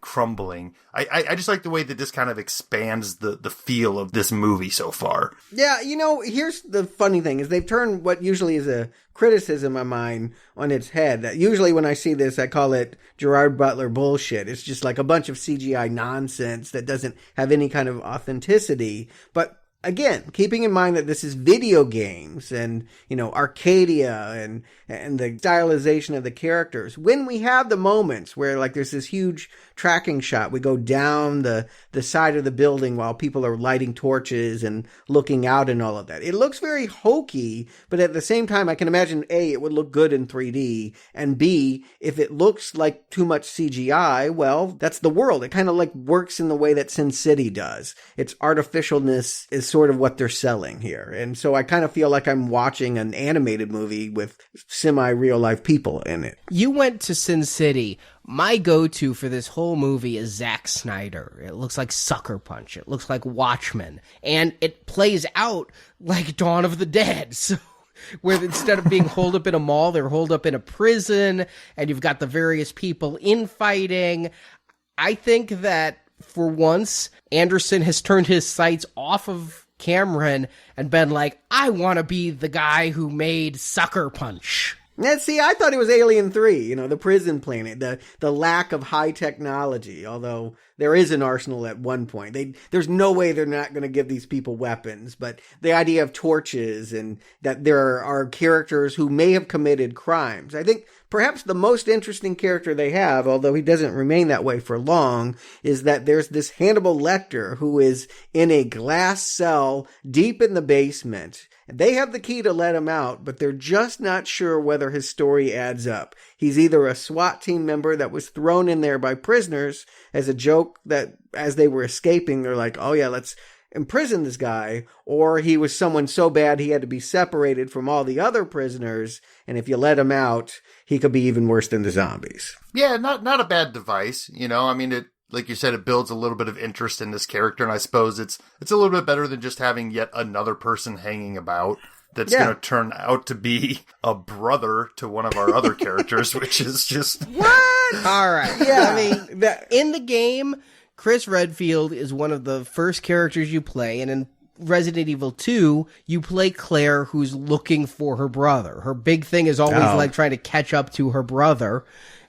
crumbling. I just like the way that this kind of expands the feel of this movie so far. Yeah, here's the funny thing, is they've turned what usually is a criticism of mine on its head. Usually when I see this, I call it Gerard Butler bullshit. It's just like a bunch of CGI nonsense that doesn't have any kind of authenticity. But again, keeping in mind that this is video games and, Arcadia and the stylization of the characters, when we have the moments where, like, there's this huge tracking shot, we go down the side of the building while people are lighting torches and looking out and all of that. It looks very hokey, but at the same time, I can imagine, A, it would look good in 3D, and B, if it looks like too much CGI, well, that's the world. It kind of like works in the way that Sin City does. Its artificialness is sort of what they're selling here. And so I kind of feel like I'm watching an animated movie with semi-real life people in it. You went to Sin City. My go-to for this whole movie is Zack Snyder. It looks like Sucker Punch. It looks like Watchmen. And it plays out like Dawn of the Dead. So where instead of being holed up in a mall, they're holed up in a prison, and you've got the various people infighting. I think that for once, Anderson has turned his sights off of Cameron and been like, I want to be the guy who made Sucker Punch. Yeah, see, I thought it was Alien 3, the prison planet, the lack of high technology, although there is an arsenal at one point. There's no way they're not going to give these people weapons, but the idea of torches and that there are characters who may have committed crimes. I think perhaps the most interesting character they have, although he doesn't remain that way for long, is that there's this Hannibal Lecter who is in a glass cell deep in the basement. They have the key to let him out, but they're just not sure whether his story adds up. He's either a SWAT team member that was thrown in there by prisoners as a joke that as they were escaping, they're like, oh yeah, let's imprison this guy, or he was someone so bad he had to be separated from all the other prisoners, and if you let him out, he could be even worse than the zombies. Yeah, not a bad device, I mean, it, like you said, it builds a little bit of interest in this character, and I suppose it's a little bit better than just having yet another person hanging about that's going to turn out to be a brother to one of our other characters, which is just... What? All right. Yeah. I mean, in the game, Chris Redfield is one of the first characters you play, and in Resident Evil 2, you play Claire, who's looking for her brother. Her big thing is always like trying to catch up to her brother,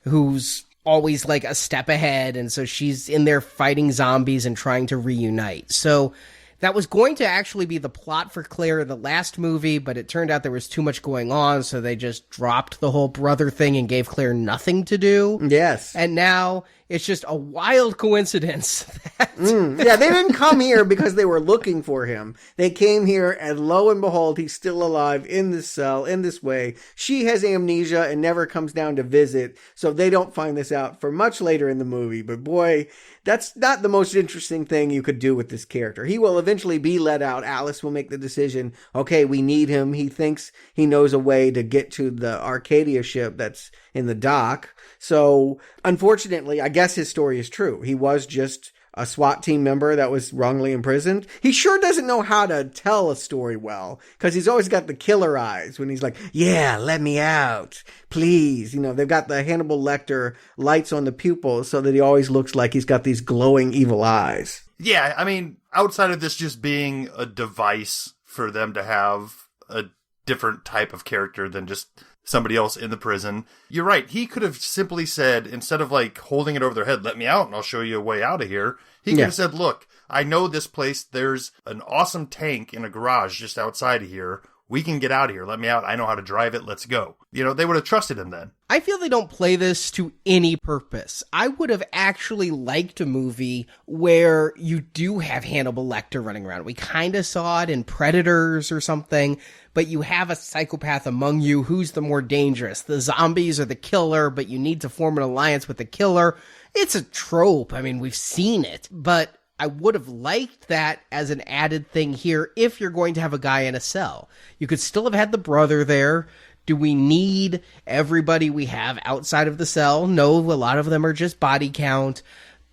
who's always like a step ahead, and so she's in there fighting zombies and trying to reunite. So that was going to actually be the plot for Claire in the last movie, but it turned out there was too much going on, so they just dropped the whole brother thing and gave Claire nothing to do. Yes. And now it's just a wild coincidence that... Yeah, they didn't come here because they were looking for him. They came here, and lo and behold, he's still alive in this cell, in this way. She has amnesia and never comes down to visit, so they don't find this out for much later in the movie. But boy, that's not the most interesting thing you could do with this character. He will eventually be let out. Alice will make the decision, okay, we need him. He thinks he knows a way to get to the Arcadia ship that's in the dock. So, unfortunately, I guess his story is true. He was just a SWAT team member that was wrongly imprisoned. He sure doesn't know how to tell a story well, because he's always got the killer eyes when he's like, yeah, let me out, please. They've got the Hannibal Lecter lights on the pupils so that he always looks like he's got these glowing evil eyes. Yeah, I mean, outside of this just being a device for them to have a different type of character than just somebody else in the prison, you're right. He could have simply said, instead of like holding it over their head, let me out and I'll show you a way out of here. He could have said, look, I know this place. There's an awesome tank in a garage just outside of here. We can get out of here. Let me out. I know how to drive it. Let's go. They would have trusted him then. I feel they don't play this to any purpose. I would have actually liked a movie where you do have Hannibal Lecter running around. We kind of saw it in Predators or something, but you have a psychopath among you. Who's the more dangerous? The zombies or the killer, but you need to form an alliance with the killer. It's a trope. I mean, we've seen it, but I would have liked that as an added thing here if you're going to have a guy in a cell. You could still have had the brother there. Do we need everybody we have outside of the cell? No, a lot of them are just body count.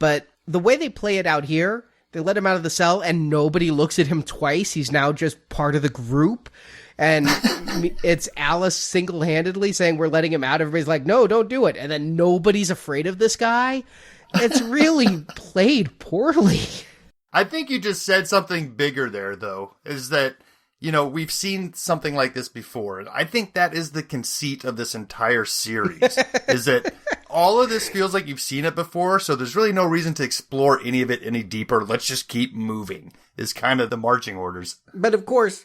But the way they play it out here, they let him out of the cell and nobody looks at him twice. He's now just part of the group. And it's Alice single-handedly saying, we're letting him out. Everybody's like, no, don't do it. And then nobody's afraid of this guy. It's really played poorly. I think you just said something bigger there, though, is that, we've seen something like this before. And I think that is the conceit of this entire series, is that all of this feels like you've seen it before, so there's really no reason to explore any of it any deeper. Let's just keep moving, is kind of the marching orders. But of course,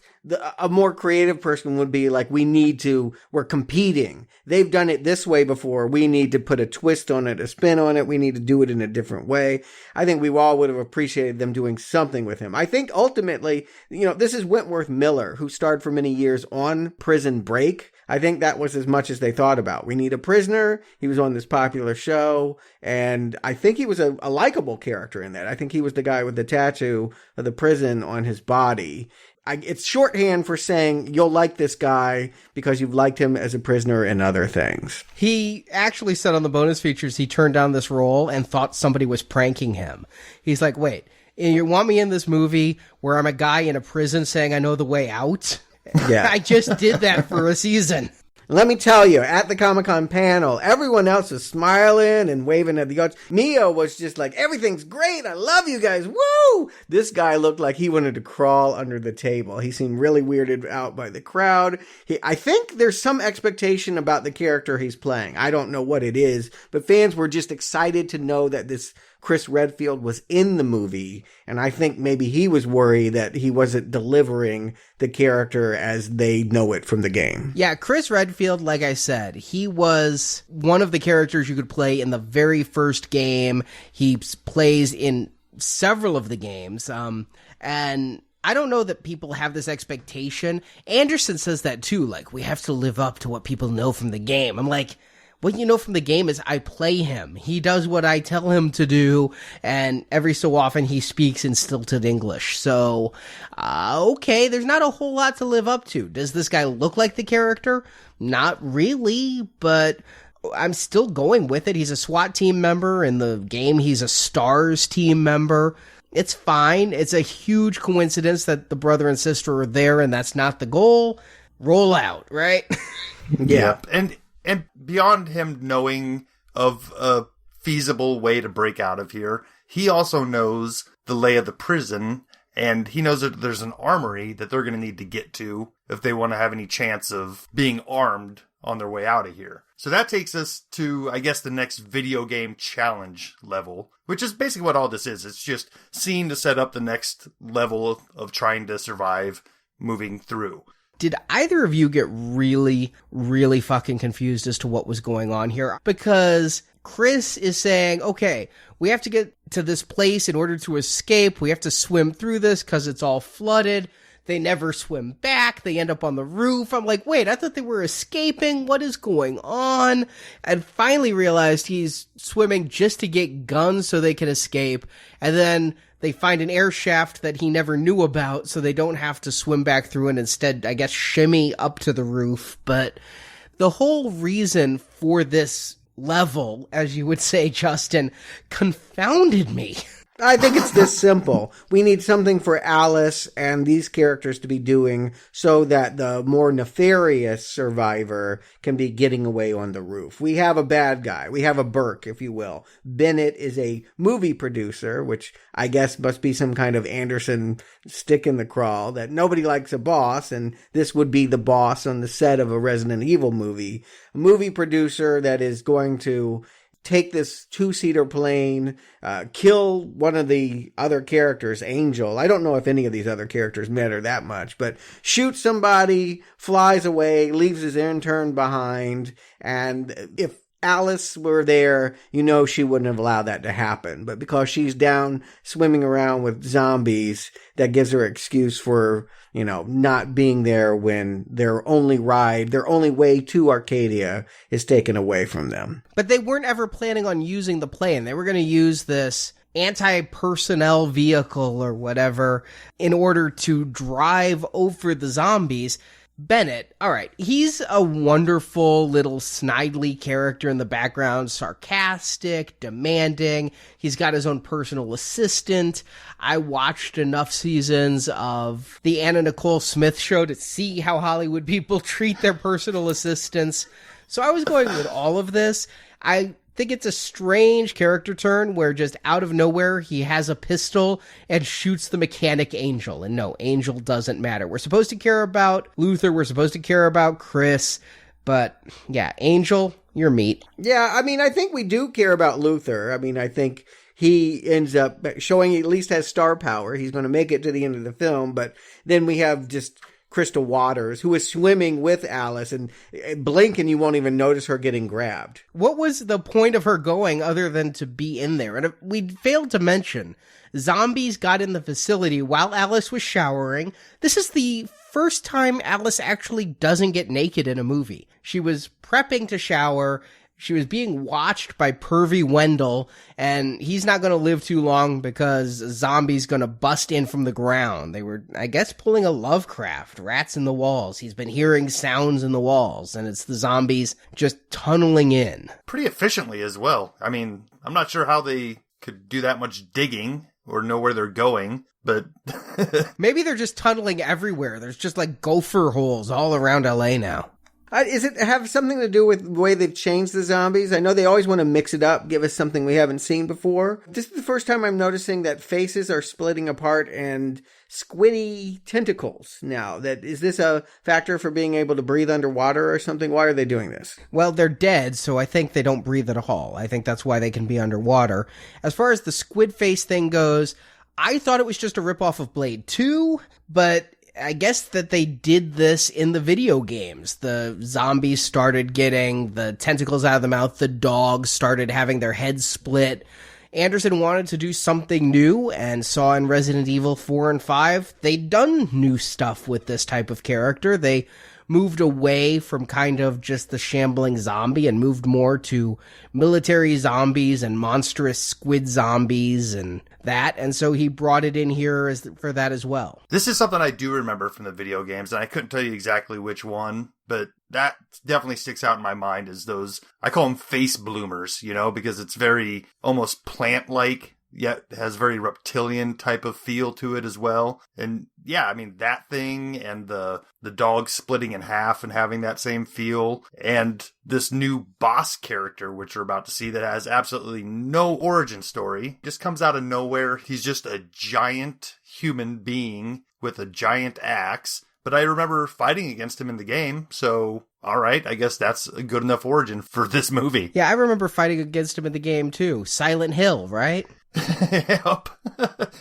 a more creative person would be like, we're competing. They've done it this way before. We need to put a twist on it, a spin on it. We need to do it in a different way. I think we all would have appreciated them doing something with him. I think ultimately, this is Wentworth Miller, who starred for many years on Prison Break. I think that was as much as they thought about. We need a prisoner. He was on this popular show, and I think he was a likable character in that. I think he was the guy with the tattoo of the prison on his body. It's shorthand for saying you'll like this guy because you've liked him as a prisoner and other things. He actually said on the bonus features he turned down this role and thought somebody was pranking him. He's like, wait, you want me in this movie where I'm a guy in a prison saying I know the way out? Yeah. I just did that for a season. Let me tell you, at the Comic-Con panel, everyone else was smiling and waving at the audience. Mio was just like, everything's great. I love you guys. Woo! This guy looked like he wanted to crawl under the table. He seemed really weirded out by the crowd. I think there's some expectation about the character he's playing. I don't know what it is, but fans were just excited to know that this Chris Redfield was in the movie, and I think maybe he was worried that he wasn't delivering the character as they know it from the game. Yeah, Chris Redfield, like I said, he was one of the characters you could play in the very first game. He plays in several of the games, and I don't know that people have this expectation. Anderson says that too, like, we have to live up to what people know from the game. I'm like, what you know from the game is I play him. He does what I tell him to do, and every so often he speaks in stilted English. So, okay, there's not a whole lot to live up to. Does this guy look like the character? Not really, but I'm still going with it. He's a SWAT team member. In the game, he's a STARS team member. It's fine. It's a huge coincidence that the brother and sister are there, and that's not the goal. Roll out, right? Yeah. And beyond him knowing of a feasible way to break out of here, he also knows the lay of the prison, and he knows that there's an armory that they're going to need to get to if they want to have any chance of being armed on their way out of here. So that takes us to, I guess, the next video game challenge level, which is basically what all this is. It's just scene to set up the next level of trying to survive moving through. Did either of you get really, really fucking confused as to what was going on here? Because Chris is saying, okay, we have to get to this place in order to escape. We have to swim through this because it's all flooded. They never swim back. They end up on the roof. I'm like, wait, I thought they were escaping. What is going on? And finally realized he's swimming just to get guns so they can escape. And then they find an air shaft that he never knew about, so they don't have to swim back through and instead, I guess, shimmy up to the roof. But the whole reason for this level, as you would say, Justin, confounded me. I think it's this simple. We need something for Alice and these characters to be doing so that the more nefarious survivor can be getting away on the roof. We have a bad guy. We have a Burke, if you will. Bennett is a movie producer, which I guess must be some kind of Anderson stick in the crawl, that nobody likes a boss, and this would be the boss on the set of a Resident Evil movie. A movie producer that is going to take this two-seater plane, kill one of the other characters, Angel. I don't know if any of these other characters matter that much, but shoots somebody, flies away, leaves his intern behind, and if Alice were there, you know she wouldn't have allowed that to happen. But because she's down swimming around with zombies, that gives her excuse for, you know, not being there when their only way to Arcadia is taken away from them. But they weren't ever planning on using the plane. They were going to use this anti-personnel vehicle or whatever in order to drive over the zombies. Bennett, all right, he's a wonderful little snidely character in the background, sarcastic, demanding. He's got his own personal assistant. I watched enough seasons of the Anna Nicole Smith show to see how Hollywood people treat their personal assistants. So I was going with all of this. I think it's a strange character turn where just out of nowhere he has a pistol and shoots the mechanic Angel. And no, Angel doesn't matter. We're supposed to care about Luther. We're supposed to care about Chris. But yeah, Angel, you're meat. Yeah, I mean, I think we do care about Luther. I mean, I think he ends up showing he at least has star power. He's going to make it to the end of the film. But then we have just Crystal Waters, who is swimming with Alice, and blink and you won't even notice her getting grabbed. What was the point of her going other than to be in there? And we failed to mention, zombies got in the facility while Alice was showering. This is the first time Alice actually doesn't get naked in a movie. She was prepping to shower, She was being watched by pervy Wendell, and he's not going to live too long because a zombie's going to bust in from the ground. They were, I guess, pulling a Lovecraft, rats in the walls. He's been hearing sounds in the walls, and it's the zombies just tunneling in. Pretty efficiently as well. I mean, I'm not sure how they could do that much digging or know where they're going, but... Maybe they're just tunneling everywhere. There's just like gopher holes all around LA now. Is it have something to do with the way they've changed the zombies? I know they always want to mix it up, give us something we haven't seen before. This is the first time I'm noticing that faces are splitting apart and squiddy tentacles now. Is this a factor for being able to breathe underwater or something? Why are they doing this? Well, they're dead, so I think they don't breathe at all. I think that's why they can be underwater. As far as the squid face thing goes, I thought it was just a ripoff of Blade 2, but I guess that they did this in the video games. The zombies started getting the tentacles out of the mouth. The dogs started having their heads split. Anderson wanted to do something new and saw in Resident Evil 4 and 5, they'd done new stuff with this type of character. They moved away from kind of just the shambling zombie and moved more to military zombies and monstrous squid zombies and that. And so he brought it in here for that as well. This is something I do remember from the video games, and I couldn't tell you exactly which one, but that definitely sticks out in my mind as those, I call them face bloomers, because it's very almost plant-like, yet has very reptilian type of feel to it as well. And yeah, I mean, that thing and the dog splitting in half and having that same feel, and this new boss character, which we're about to see, that has absolutely no origin story, just comes out of nowhere. He's just a giant human being with a giant axe. But I remember fighting against him in the game, so all right, I guess that's a good enough origin for this movie. Yeah, I remember fighting against him in the game too. Silent Hill, right? Yep.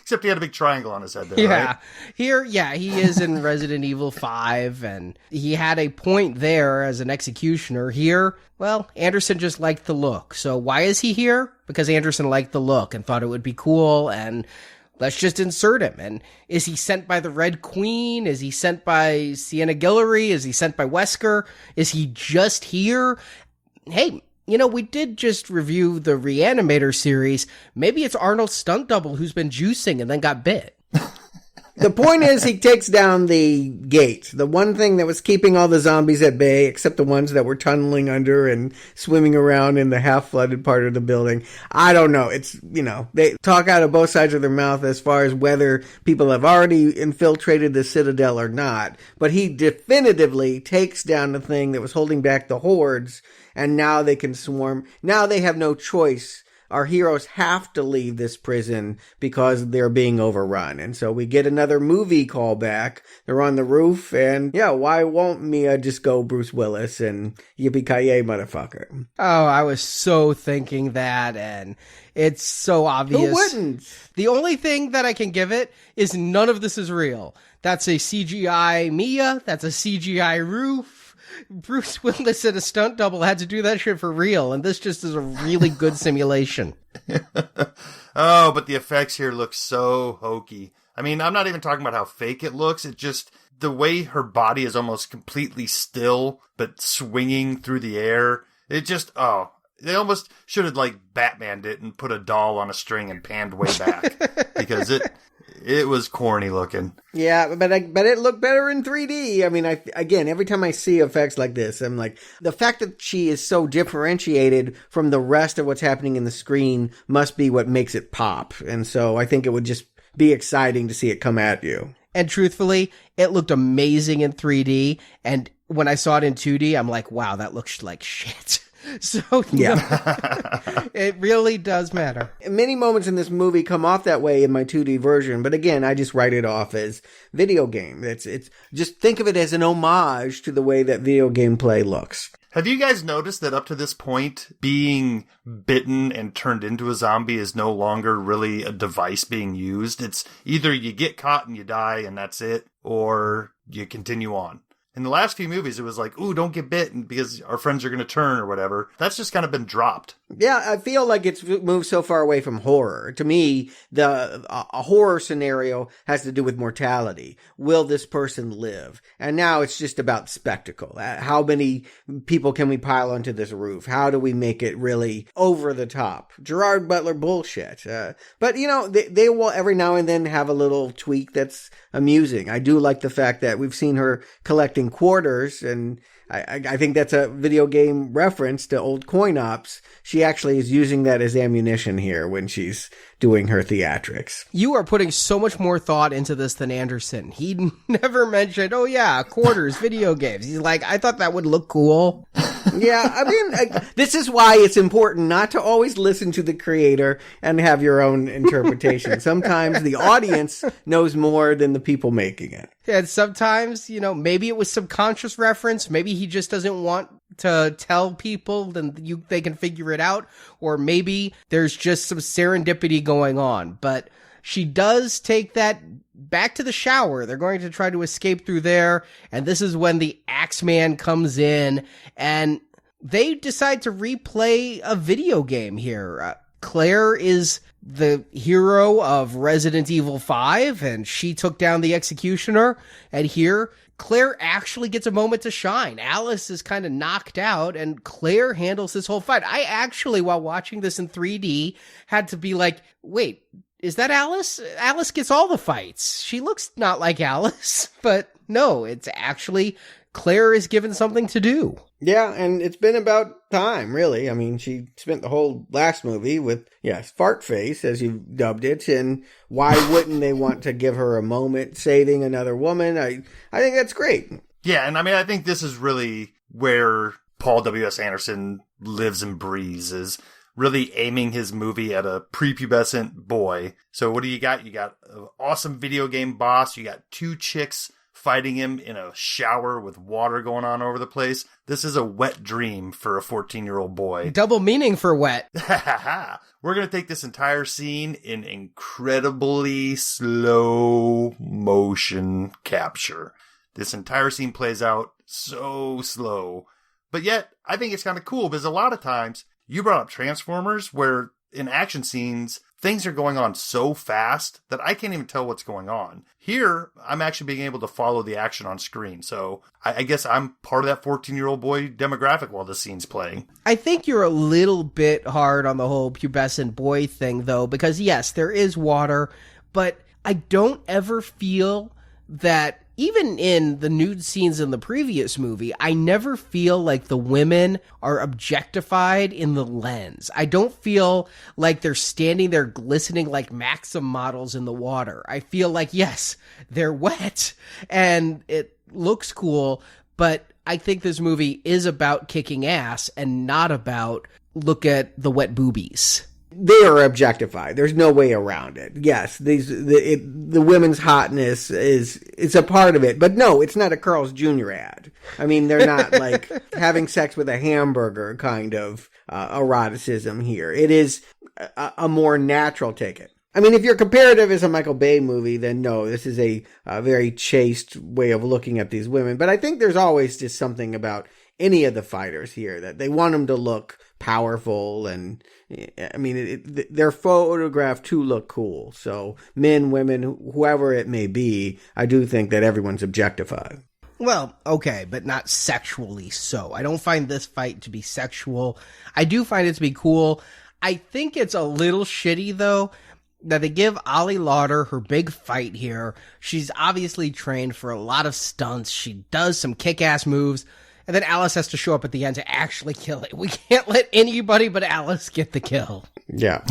Except he had a big triangle on his head there, right? Here, he is in Resident Evil 5, and he had a point there as an executioner. Here, well, Anderson just liked the look. So why is he here? Because Anderson liked the look and thought it would be cool, and let's just insert him. And is he sent by the Red Queen? Is he sent by Sienna Guillory? Is he sent by Wesker? Is he just here? Hey, we did just review the Reanimator series. Maybe it's Arnold's stunt double who's been juicing and then got bit. The point is, he takes down the gate, the one thing that was keeping all the zombies at bay, except the ones that were tunneling under and swimming around in the half-flooded part of the building. I don't know. It's, they talk out of both sides of their mouth as far as whether people have already infiltrated the Citadel or not. But he definitively takes down the thing that was holding back the hordes, and now they can swarm. Now they have no choice. Our heroes have to leave this prison because they're being overrun. And so we get another movie callback. They're on the roof, and yeah, why won't Mia just go Bruce Willis and yippee-ki-yay, motherfucker? Oh, I was so thinking that, and it's so obvious. Who wouldn't? The only thing that I can give it is none of this is real. That's a CGI Mia. That's a CGI roof. Bruce Willis and a stunt double had to do that shit for real, and this just is a really good simulation. Oh, but the effects here look so hokey. I mean, I'm not even talking about how fake it looks. It just, the way her body is almost completely still, but swinging through the air. It just, they almost should have, Batmaned it and put a doll on a string and panned way back. Because it was corny looking. Yeah, but it looked better in 3D. I mean, again, every time I see effects like this, I'm like, the fact that she is so differentiated from the rest of what's happening in the screen must be what makes it pop. And so I think it would just be exciting to see it come at you. And truthfully, it looked amazing in 3D. And when I saw it in 2D, I'm like, wow, that looks like shit. So, yeah, it really does matter. Many moments in this movie come off that way in my 2D version, but again, I just write it off as video game. It's just think of it as an homage to the way that video game play looks. Have you guys noticed that up to this point, being bitten and turned into a zombie is no longer really a device being used? It's either you get caught and you die and that's it, or you continue on. In the last few movies, it was like, ooh, don't get bit because our friends are going to turn or whatever. That's just kind of been dropped. Yeah, I feel like it's moved so far away from horror. To me, a horror scenario has to do with mortality. Will this person live? And now it's just about spectacle. How many people can we pile onto this roof? How do we make it really over the top? Gerard Butler bullshit. But, you know, they will every now and then have a little tweak that's amusing. I do like the fact that we've seen her collecting quarters, and I think that's a video game reference to old coin ops. She actually is using that as ammunition here when she's doing her theatrics. You are putting so much more thought into this than Anderson. He never mentioned, oh yeah, quarters, video games. He's like, I thought that would look cool. Yeah, I mean, this is why it's important not to always listen to the creator and have your own interpretation. Sometimes the audience knows more than the people making it. And sometimes, you know, maybe it was subconscious reference. Maybe he just doesn't want to tell people, then they can figure it out. Or maybe there's just some serendipity going on. But she does take that back to the shower. They're going to try to escape through there. And this is when the Axeman comes in and they decide to replay a video game here. Claire is the hero of Resident Evil 5, and she took down the Executioner. And here, Claire actually gets a moment to shine. Alice is kind of knocked out, and Claire handles this whole fight. I actually, while watching this in 3D, had to be like, wait, is that Alice? Alice gets all the fights. She looks not like Alice, but no, it's actually Claire is given something to do. Yeah, and it's been about time, really. I mean, she spent the whole last movie with, yes, fart face, as you dubbed it, and why wouldn't they want to give her a moment saving another woman? I think that's great. Yeah, and I mean, I think this is really where Paul W.S. Anderson lives and breathes, is really aiming his movie at a prepubescent boy. So what do you got? You got an awesome video game boss. You got two chicks fighting him in a shower with water going on over the place. This is a wet dream for a 14-year-old boy. Double meaning for wet. We're going to take this entire scene in incredibly slow motion capture. This entire scene plays out so slow. But yet, I think it's kind of cool because a lot of times, you brought up Transformers, where in action scenes, things are going on so fast that I can't even tell what's going on. Here, I'm actually being able to follow the action on screen. So I guess I'm part of that 14-year-old boy demographic while the scene's playing. I think you're a little bit hard on the whole pubescent boy thing, though, because yes, there is water, but I don't ever feel that, even in the nude scenes in the previous movie, I never feel like the women are objectified in the lens. I don't feel like they're standing there glistening like Maxim models in the water. I feel like, yes, they're wet and it looks cool, but I think this movie is about kicking ass and not about look at the wet boobies. They are objectified. There's no way around it. Yes, the women's hotness it's a part of it, but no, it's not a Carl's Jr. ad. I mean, they're not like having sex with a hamburger kind of eroticism here. It is a more natural ticket. I mean, if your comparative is a Michael Bay movie, then no, this is a very chaste way of looking at these women. But I think there's always just something about any of the fighters here that they want them to look powerful, and I mean, they're photographed to look cool. So men, women, whoever it may be, I do think that everyone's objectified. Well, okay, but not sexually so. I don't find this fight to be sexual. I do find it to be cool. I think it's a little shitty, though, that they give Ollie Lauder her big fight here. She's obviously trained for a lot of stunts. She does some kick-ass moves. And then Alice has to show up at the end to actually kill it. We can't let anybody but Alice get the kill. Yeah.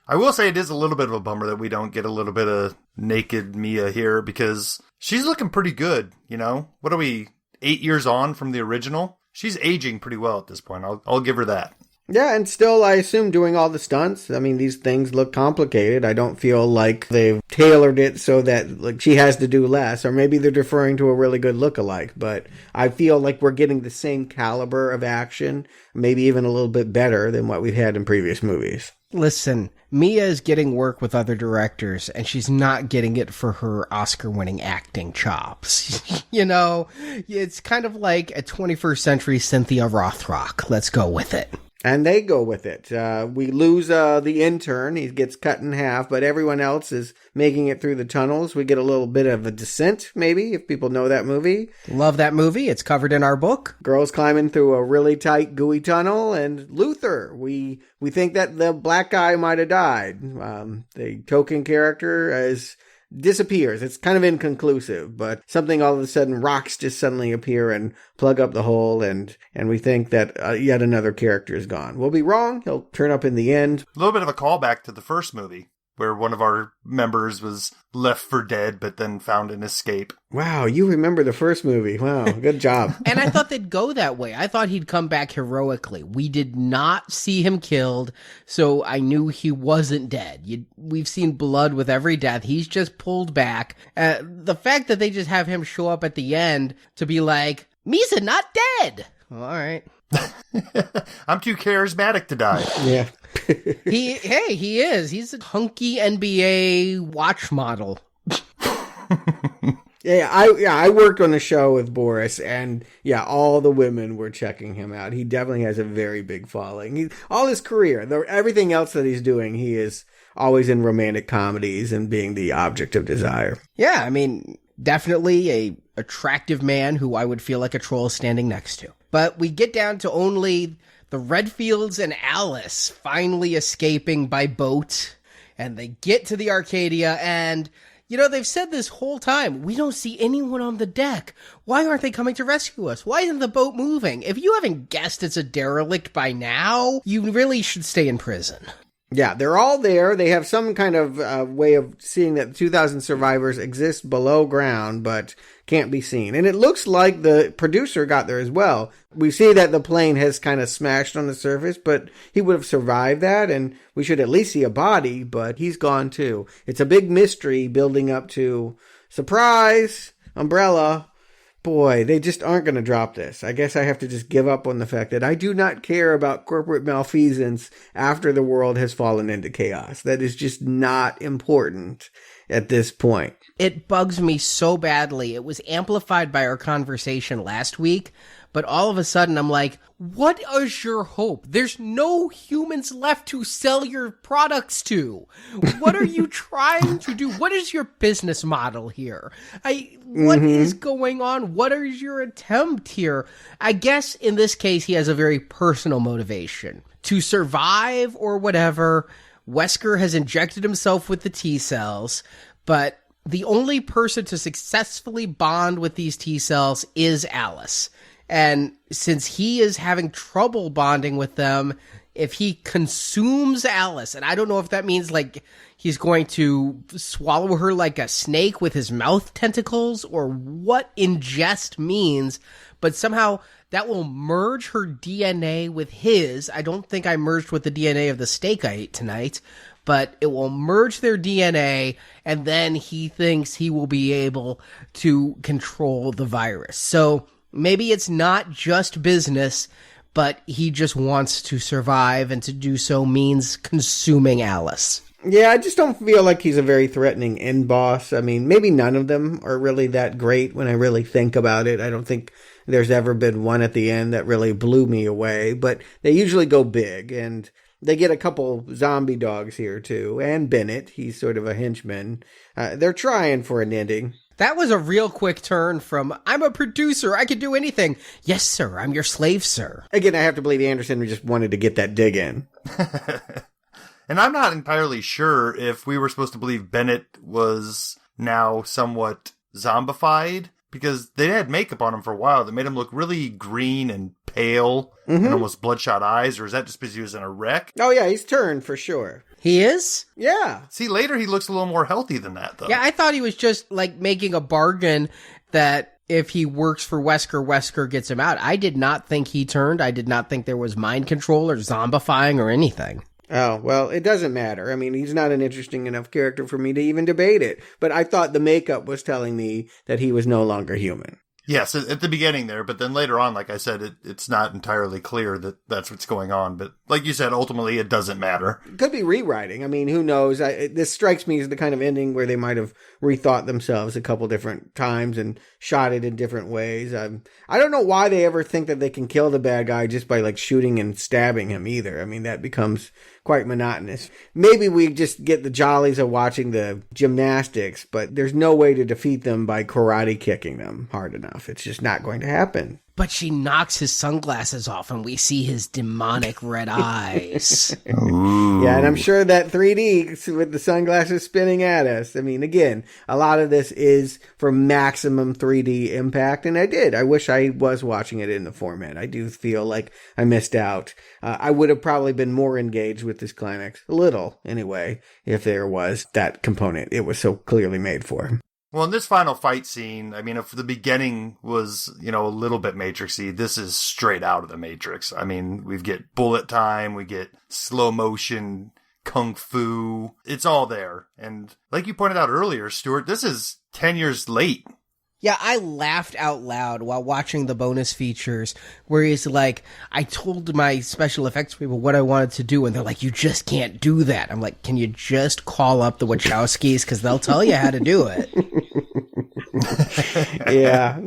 I will say it is a little bit of a bummer that we don't get a little bit of naked Mia here, because she's looking pretty good, you know? What are we, 8 years on from the original? She's aging pretty well at this point. I'll give her that. Yeah, and still, I assume, doing all the stunts. I mean, these things look complicated. I don't feel like they've tailored it so that like she has to do less, or maybe they're deferring to a really good lookalike. But I feel like we're getting the same caliber of action, maybe even a little bit better than what we've had in previous movies. Listen, Mia is getting work with other directors, and she's not getting it for her Oscar-winning acting chops. You know, it's kind of like a 21st century Cynthia Rothrock. Let's go with it. And they go with it. We lose the intern. He gets cut in half, but everyone else is making it through the tunnels. We get a little bit of a descent, maybe, if people know that movie. Love that movie. It's covered in our book. Girls climbing through a really tight, gooey tunnel. And Luther. We think that the black guy might have died. The token character disappears. It's kind of inconclusive, but something all of a sudden, rocks just suddenly appear and plug up the hole, and we think that yet another character is gone. We'll be wrong. He'll turn up in the end. A little bit of a callback to the first movie, where one of our members was left for dead, but then found an escape. Wow, you remember the first movie. Wow, good job. And I thought they'd go that way. I thought he'd come back heroically. We did not see him killed, so I knew he wasn't dead. We've seen blood with every death. He's just pulled back. The fact that they just have him show up at the end to be like, Misa not dead. Well, all right. I'm too charismatic to die. Yeah. He is. He's a hunky NBA watch model. I worked on a show with Boris, and all the women were checking him out. He definitely has a very big following. All his career, everything else that he's doing, he is always in romantic comedies and being the object of desire. Yeah, I mean, definitely a attractive man who I would feel like a troll standing next to. But we get down to only the Redfields and Alice finally escaping by boat, and they get to the Arcadia, and, you know, they've said this whole time, we don't see anyone on the deck. Why aren't they coming to rescue us? Why isn't the boat moving? If you haven't guessed it's a derelict by now, you really should stay in prison. Yeah, they're all there. They have some kind of way of seeing that 2,000 survivors exist below ground, but can't be seen. And it looks like the producer got there as well. We see that the plane has kind of smashed on the surface, but he would have survived that, and we should at least see a body, but he's gone too. It's a big mystery building up to, surprise, umbrella. Boy, they just aren't going to drop this. I guess I have to just give up on the fact that I do not care about corporate malfeasance after the world has fallen into chaos. That is just not important at this point. It bugs me so badly. It was amplified by our conversation last week, but all of a sudden I'm like, what is your hope? There's no humans left to sell your products to. What are you trying to do? What is your business model here? What is going on? What is your attempt here? I guess in this case, he has a very personal motivation. To survive or whatever, Wesker has injected himself with the T-cells, but the only person to successfully bond with these T-cells is Alice. And since he is having trouble bonding with them, if he consumes Alice, and I don't know if that means like he's going to swallow her like a snake with his mouth tentacles or what ingest means, but somehow that will merge her DNA with his. I don't think I merged with the DNA of the steak I ate tonight, but it will merge their DNA, and then he thinks he will be able to control the virus. So maybe it's not just business, but he just wants to survive, and to do so means consuming Alice. Yeah, I just don't feel like he's a very threatening end boss. I mean, maybe none of them are really that great when I really think about it. I don't think there's ever been one at the end that really blew me away, but they usually go big, and they get a couple zombie dogs here too, and Bennett, he's sort of a henchman. They're trying for an ending. That was a real quick turn from, I'm a producer, I can do anything. Yes, sir, I'm your slave, sir. Again, I have to believe Anderson just wanted to get that dig in. And I'm not entirely sure if we were supposed to believe Bennett was now somewhat zombified, because they had makeup on him for a while that made him look really green and pale and almost bloodshot eyes, or is that just because he was in a wreck? Oh yeah, he's turned for sure. He is? Yeah. See, later he looks a little more healthy than that, though. Yeah, I thought he was just, like, making a bargain that if he works for Wesker, Wesker gets him out. I did not think he turned. I did not think there was mind control or zombifying or anything. Oh, well, it doesn't matter. I mean, he's not an interesting enough character for me to even debate it. But I thought the makeup was telling me that he was no longer human. Yes, at the beginning there, but then later on, like I said, it's not entirely clear that that's what's going on. But like you said, ultimately, it doesn't matter. It could be rewriting. I mean, who knows? This strikes me as the kind of ending where they might have rethought themselves a couple different times and shot it in different ways. I don't know why they ever think that they can kill the bad guy just by like shooting and stabbing him either. I mean, that becomes quite monotonous. Maybe we just get the jollies of watching the gymnastics, but there's no way to defeat them by karate kicking them hard enough. It's just not going to happen. But she knocks his sunglasses off and we see his demonic red eyes. Yeah, and I'm sure that 3D with the sunglasses spinning at us. I mean, again, a lot of this is for maximum 3D impact, and I wish I was watching it in the format. I do feel like I missed out. I would have probably been more engaged with this climax, a little anyway, if there was that component it was so clearly made for. Well, in this final fight scene, I mean, if the beginning was, a little bit Matrixy, this is straight out of the Matrix. I mean, we get bullet time, we get slow motion, kung fu. It's all there. And like you pointed out earlier, Stuart, this is 10 years late. Yeah, I laughed out loud while watching the bonus features where he's like, I told my special effects people what I wanted to do, and they're like, you just can't do that. I'm like, can you just call up the Wachowskis? Because they'll tell you how to do it. Yeah,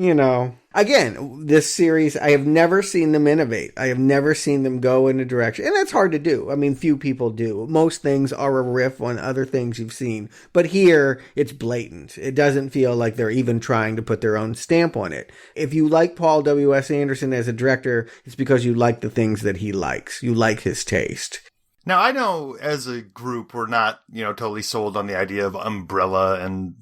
Again, this series, I have never seen them innovate. I have never seen them go in a direction. And that's hard to do. I mean, few people do. Most things are a riff on other things you've seen. But here, it's blatant. It doesn't feel like they're even trying to put their own stamp on it. If you like Paul W.S. Anderson as a director, it's because you like the things that he likes. You like his taste. Now, I know as a group, we're not, totally sold on the idea of Umbrella and,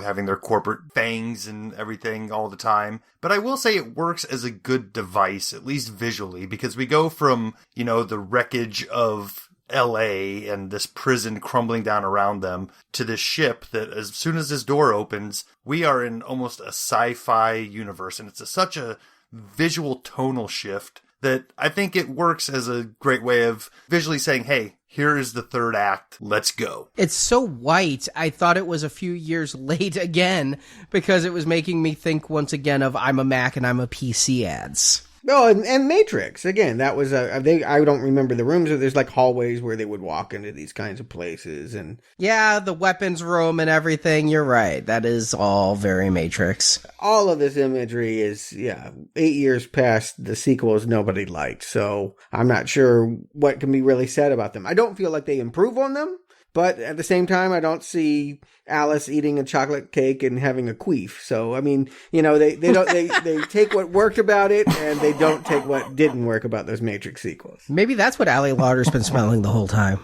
having their corporate fangs and everything all the time. But I will say it works as a good device, at least visually, because we go from, the wreckage of LA and this prison crumbling down around them to this ship that as soon as this door opens, we are in almost a sci-fi universe. And it's such a visual tonal shift that I think it works as a great way of visually saying, hey, here is the third act. Let's go. It's so white. I thought it was a few years late again because it was making me think once again of I'm a Mac and I'm a PC ads. Oh, and Matrix. Again, that was I don't remember the rooms, but there's like hallways where they would walk into these kinds of places. And yeah, the weapons room and everything. You're right. That is all very Matrix. All of this imagery is, 8 years past the sequels nobody liked. So I'm not sure what can be really said about them. I don't feel like they improve on them. But at the same time, I don't see Alice eating a chocolate cake and having a queef. So, I mean, they take what worked about it and they don't take what didn't work about those Matrix sequels. Maybe that's what Ali Larter's been smelling the whole time.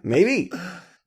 Maybe.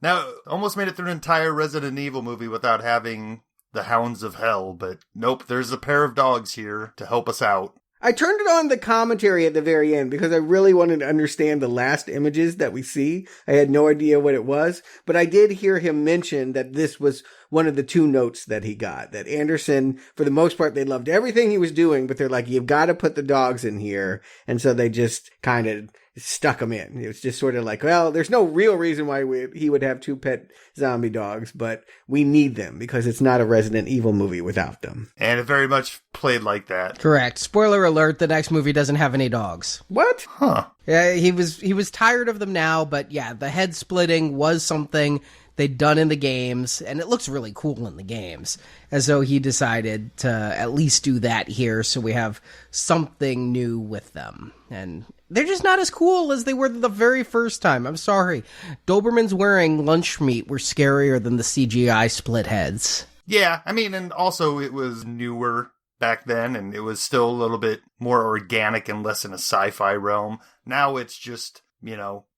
Now, almost made it through an entire Resident Evil movie without having the Hounds of Hell, but nope, there's a pair of dogs here to help us out. I turned it on the commentary at the very end because I really wanted to understand the last images that we see. I had no idea what it was, but I did hear him mention that this was one of the two notes that he got. That Anderson, for the most part, they loved everything he was doing, but they're like, you've got to put the dogs in here. And so they just kind of stuck them in. It was just sort of like, well, there's no real reason why he would have two pet zombie dogs, but we need them because it's not a Resident Evil movie without them. And it very much played like that. Correct. Spoiler alert, the next movie doesn't have any dogs. What? Huh. Yeah, he was tired of them now, but yeah, the head splitting was something they'd done in the games, and it looks really cool in the games. And so he decided to at least do that here so we have something new with them. And they're just not as cool as they were the very first time. I'm sorry. Dobermans wearing lunch meat were scarier than the CGI split heads. Yeah, I mean, and also it was newer back then, and it was still a little bit more organic and less in a sci-fi realm. Now it's just,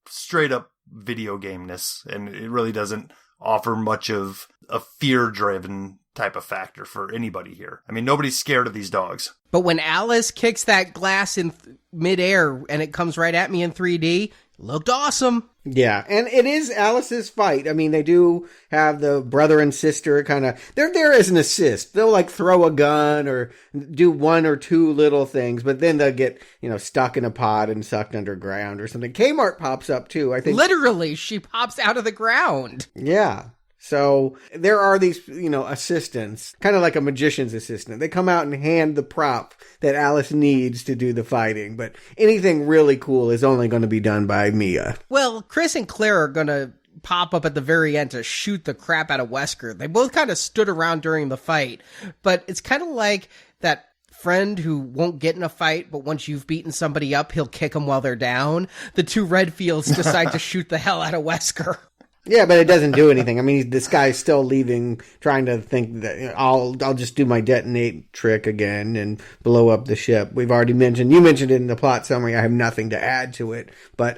straight up video gameness, and it really doesn't offer much of a fear-driven type of factor for anybody here. I mean, nobody's scared of these dogs. But when Alice kicks that glass in midair and it comes right at me in 3D, Looked awesome. Yeah, and it is Alice's fight. I mean, they do have the brother and sister kind of, they're there as an assist. They'll like throw a gun or do one or two little things, but then they'll get, stuck in a pod and sucked underground or something. Kmart pops up too, I think. Literally, she pops out of the ground. Yeah. So there are these, assistants, kind of like a magician's assistant. They come out and hand the prop that Alice needs to do the fighting. But anything really cool is only going to be done by Mia. Well, Chris and Claire are going to pop up at the very end to shoot the crap out of Wesker. They both kind of stood around during the fight. But it's kind of like that friend who won't get in a fight, but once you've beaten somebody up, he'll kick them while they're down. The two Redfields decide to shoot the hell out of Wesker. Yeah, but it doesn't do anything. I mean, this guy's still leaving, trying to think that I'll just do my detonate trick again and blow up the ship. We've already mentioned, you mentioned it in the plot summary. I have nothing to add to it, but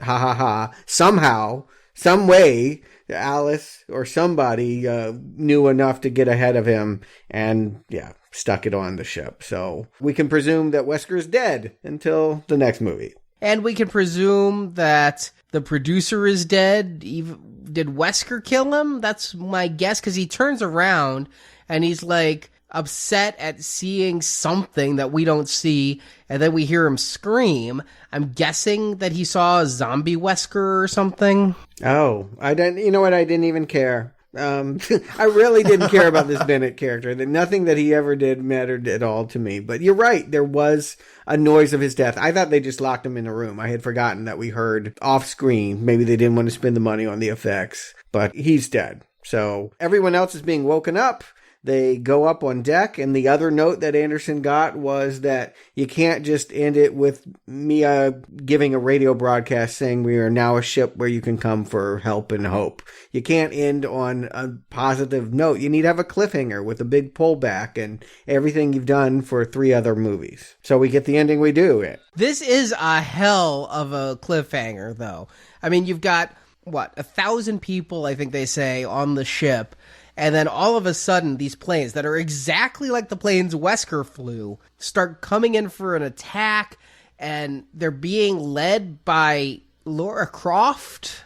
somehow, some way, Alice or somebody knew enough to get ahead of him and stuck it on the ship. So we can presume that Wesker's dead until the next movie. And we can presume that the producer is dead. Did Wesker kill him? That's my guess, because he turns around and he's like upset at seeing something that we don't see, and then we hear him scream. I'm guessing that he saw a zombie Wesker or something. Oh, I didn't. You know what? I didn't even care. I really didn't care about this Bennett character. Nothing that he ever did mattered at all to me. But you're right. There was a noise of his death. I thought they just locked him in a room. I had forgotten that we heard off screen. Maybe they didn't want to spend the money on the effects, but he's dead. So everyone else is being woken up. They go up on deck, and the other note that Anderson got was that you can't just end it with Mia giving a radio broadcast saying we are now a ship where you can come for help and hope. You can't end on a positive note. You need to have a cliffhanger with a big pullback and everything you've done for 3 other movies. So we get the ending we do. This is a hell of a cliffhanger, though. I mean, you've got, 1,000 people, I think they say, on the ship. And then all of a sudden, these planes that are exactly like the planes Wesker flew start coming in for an attack, and they're being led by Laura Croft.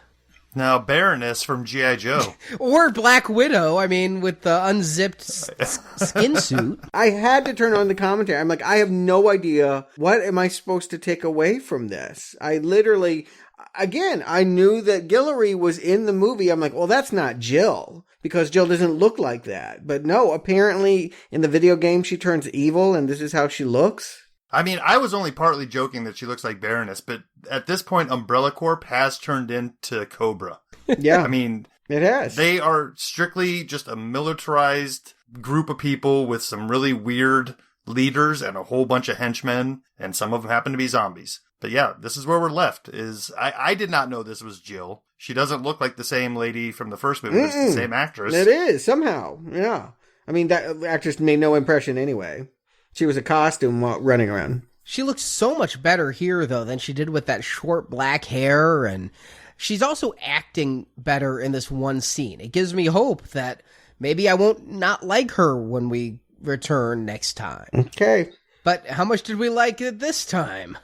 Now, Baroness from G.I. Joe. Or Black Widow, I mean, with the unzipped skin suit. I had to turn on the commentary. I'm like, I have no idea. What am I supposed to take away from this? I literally, again, I knew that Guillory was in the movie. I'm like, well, that's not Jill, because Jill doesn't look like that. But no, apparently in the video game, she turns evil, and this is how she looks. I mean, I was only partly joking that she looks like Baroness, but at this point, Umbrella Corp has turned into Cobra. Yeah. I mean, it has. They are strictly just a militarized group of people with some really weird leaders and a whole bunch of henchmen, and some of them happen to be zombies. But yeah, this is where we're left. I did not know this was Jill. She doesn't look like the same lady from the first movie. It's the same actress. It is, somehow. Yeah. I mean, that actress made no impression anyway. She was a costume while running around. She looks so much better here, though, than she did with that short black hair, and she's also acting better in this one scene. It gives me hope that maybe I won't not like her when we return next time. Okay. But how much did we like it this time?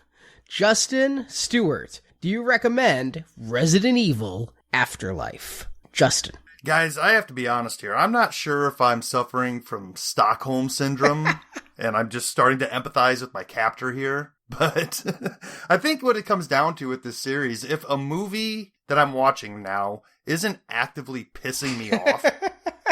Justin Stewart, do you recommend Resident Evil Afterlife? Justin. Guys, I have to be honest here. I'm not sure if I'm suffering from Stockholm Syndrome, and I'm just starting to empathize with my captor here. But I think what it comes down to with this series, if a movie that I'm watching now isn't actively pissing me off,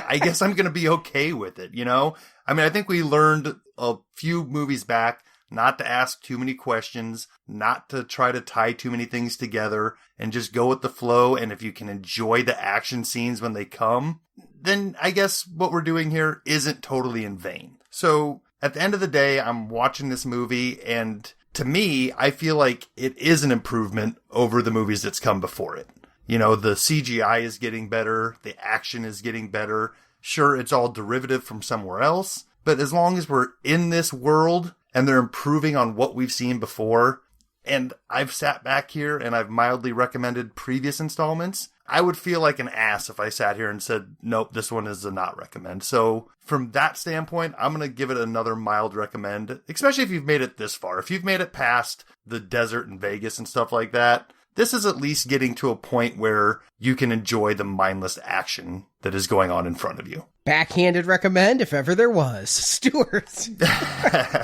I guess I'm going to be okay with it, you know? I mean, I think we learned a few movies back not to ask too many questions, not to try to tie too many things together, and just go with the flow. And if you can enjoy the action scenes when they come, then I guess what we're doing here isn't totally in vain. So at the end of the day, I'm watching this movie, and to me, I feel like it is an improvement over the movies that's come before it. You know, the CGI is getting better, the action is getting better. Sure, it's all derivative from somewhere else, but as long as we're in this world and they're improving on what we've seen before, and I've sat back here and I've mildly recommended previous installments, I would feel like an ass if I sat here and said, nope, this one is a not recommend. So from that standpoint, I'm going to give it another mild recommend, especially if you've made it this far. If you've made it past the desert in Vegas and stuff like that, this is at least getting to a point where you can enjoy the mindless action that is going on in front of you. Backhanded recommend if ever there was. Stuart.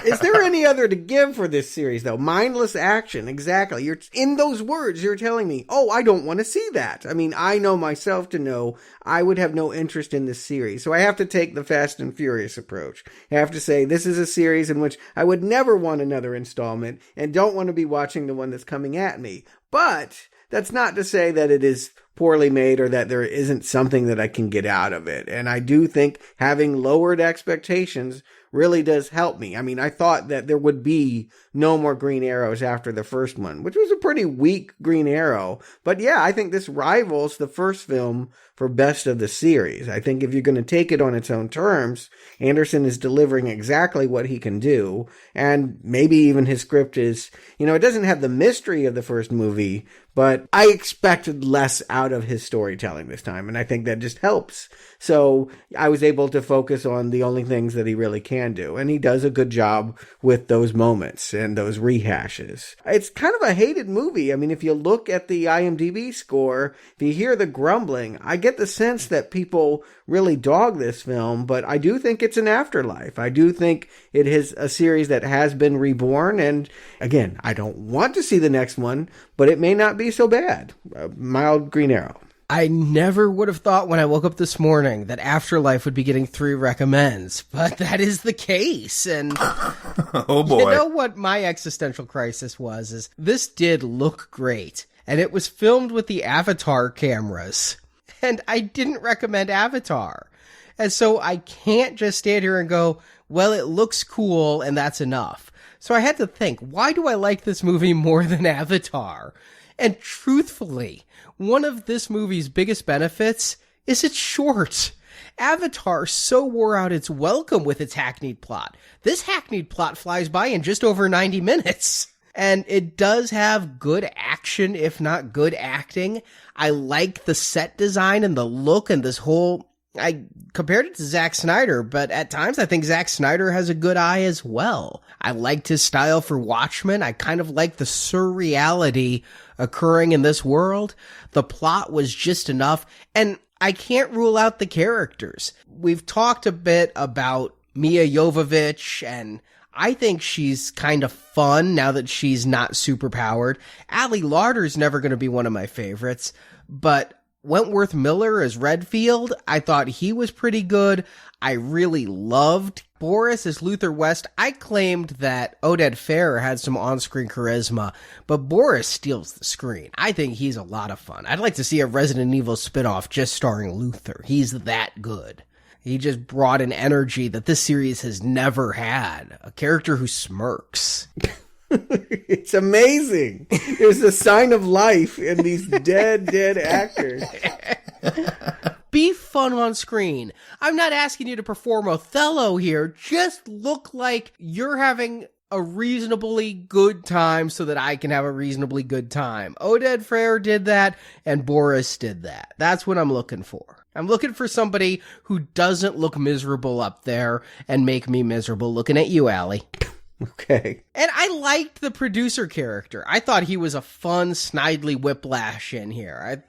Is there any other to give for this series, though? Mindless action, exactly. You're in those words, you're telling me, oh, I don't want to see that. I mean, I know myself to know I would have no interest in this series. So I have to take the Fast and Furious approach. I have to say, this is a series in which I would never want another installment and don't want to be watching the one that's coming at me. But that's not to say that it is poorly made or that there isn't something that I can get out of it. And I do think having lowered expectations really does help me. I mean, I thought that there would be no more Green Arrows after the first one, which was a pretty weak Green Arrow. But yeah, I think this rivals the first film for best of the series. I think if you're going to take it on its own terms, Anderson is delivering exactly what he can do. And maybe even his script is, it doesn't have the mystery of the first movie, but I expected less out of his storytelling this time. And I think that just helps. So I was able to focus on the only things that he really can do. And he does a good job with those moments and those rehashes. It's kind of a hated movie. I mean, if you look at the IMDb score, if you hear the grumbling, I get the sense that people really dog this film, but I do think it's an afterlife. I do think it is a series that has been reborn. And again, I don't want to see the next one, but it may not be so bad. A mild Green Arrow. I never would have thought when I woke up this morning that Afterlife would be getting 3 recommends, but that is the case. And oh boy. You know what my existential crisis was, is this did look great. And it was filmed with the Avatar cameras. And I didn't recommend Avatar. And so I can't just stand here and go, well, it looks cool and that's enough. So I had to think, why do I like this movie more than Avatar? And truthfully, one of this movie's biggest benefits is it's short. Avatar so wore out its welcome with its hackneyed plot. This hackneyed plot flies by in just over 90 minutes. And it does have good action, if not good acting. I like the set design and the look and this whole... I compared it to Zack Snyder, but at times I think Zack Snyder has a good eye as well. I liked his style for Watchmen. I kind of like the surreality occurring in this world. The plot was just enough, and I can't rule out the characters. We've talked a bit about Mia Jovovich, and I think she's kind of fun now that she's not superpowered. Ali Larter's never going to be one of my favorites, but Wentworth Miller as Redfield, I thought he was pretty good. I really loved Boris as Luther West. I claimed that Oded Fehr had some on-screen charisma, but Boris steals the screen. I think he's a lot of fun. I'd like to see a Resident Evil spinoff just starring Luther. He's that good. He just brought an energy that this series has never had. A character who smirks. It's amazing. There's a sign of life in these dead actors. Be fun on screen. I'm not asking you to perform Othello here. Just look like you're having a reasonably good time so that I can have a reasonably good time. Oded Fehr did that, and Boris did that. That's what I'm looking for. I'm looking for somebody who doesn't look miserable up there and make me miserable. Looking at you, Allie. Okay. And I liked the producer character. I thought he was a fun, snidely Whiplash in here.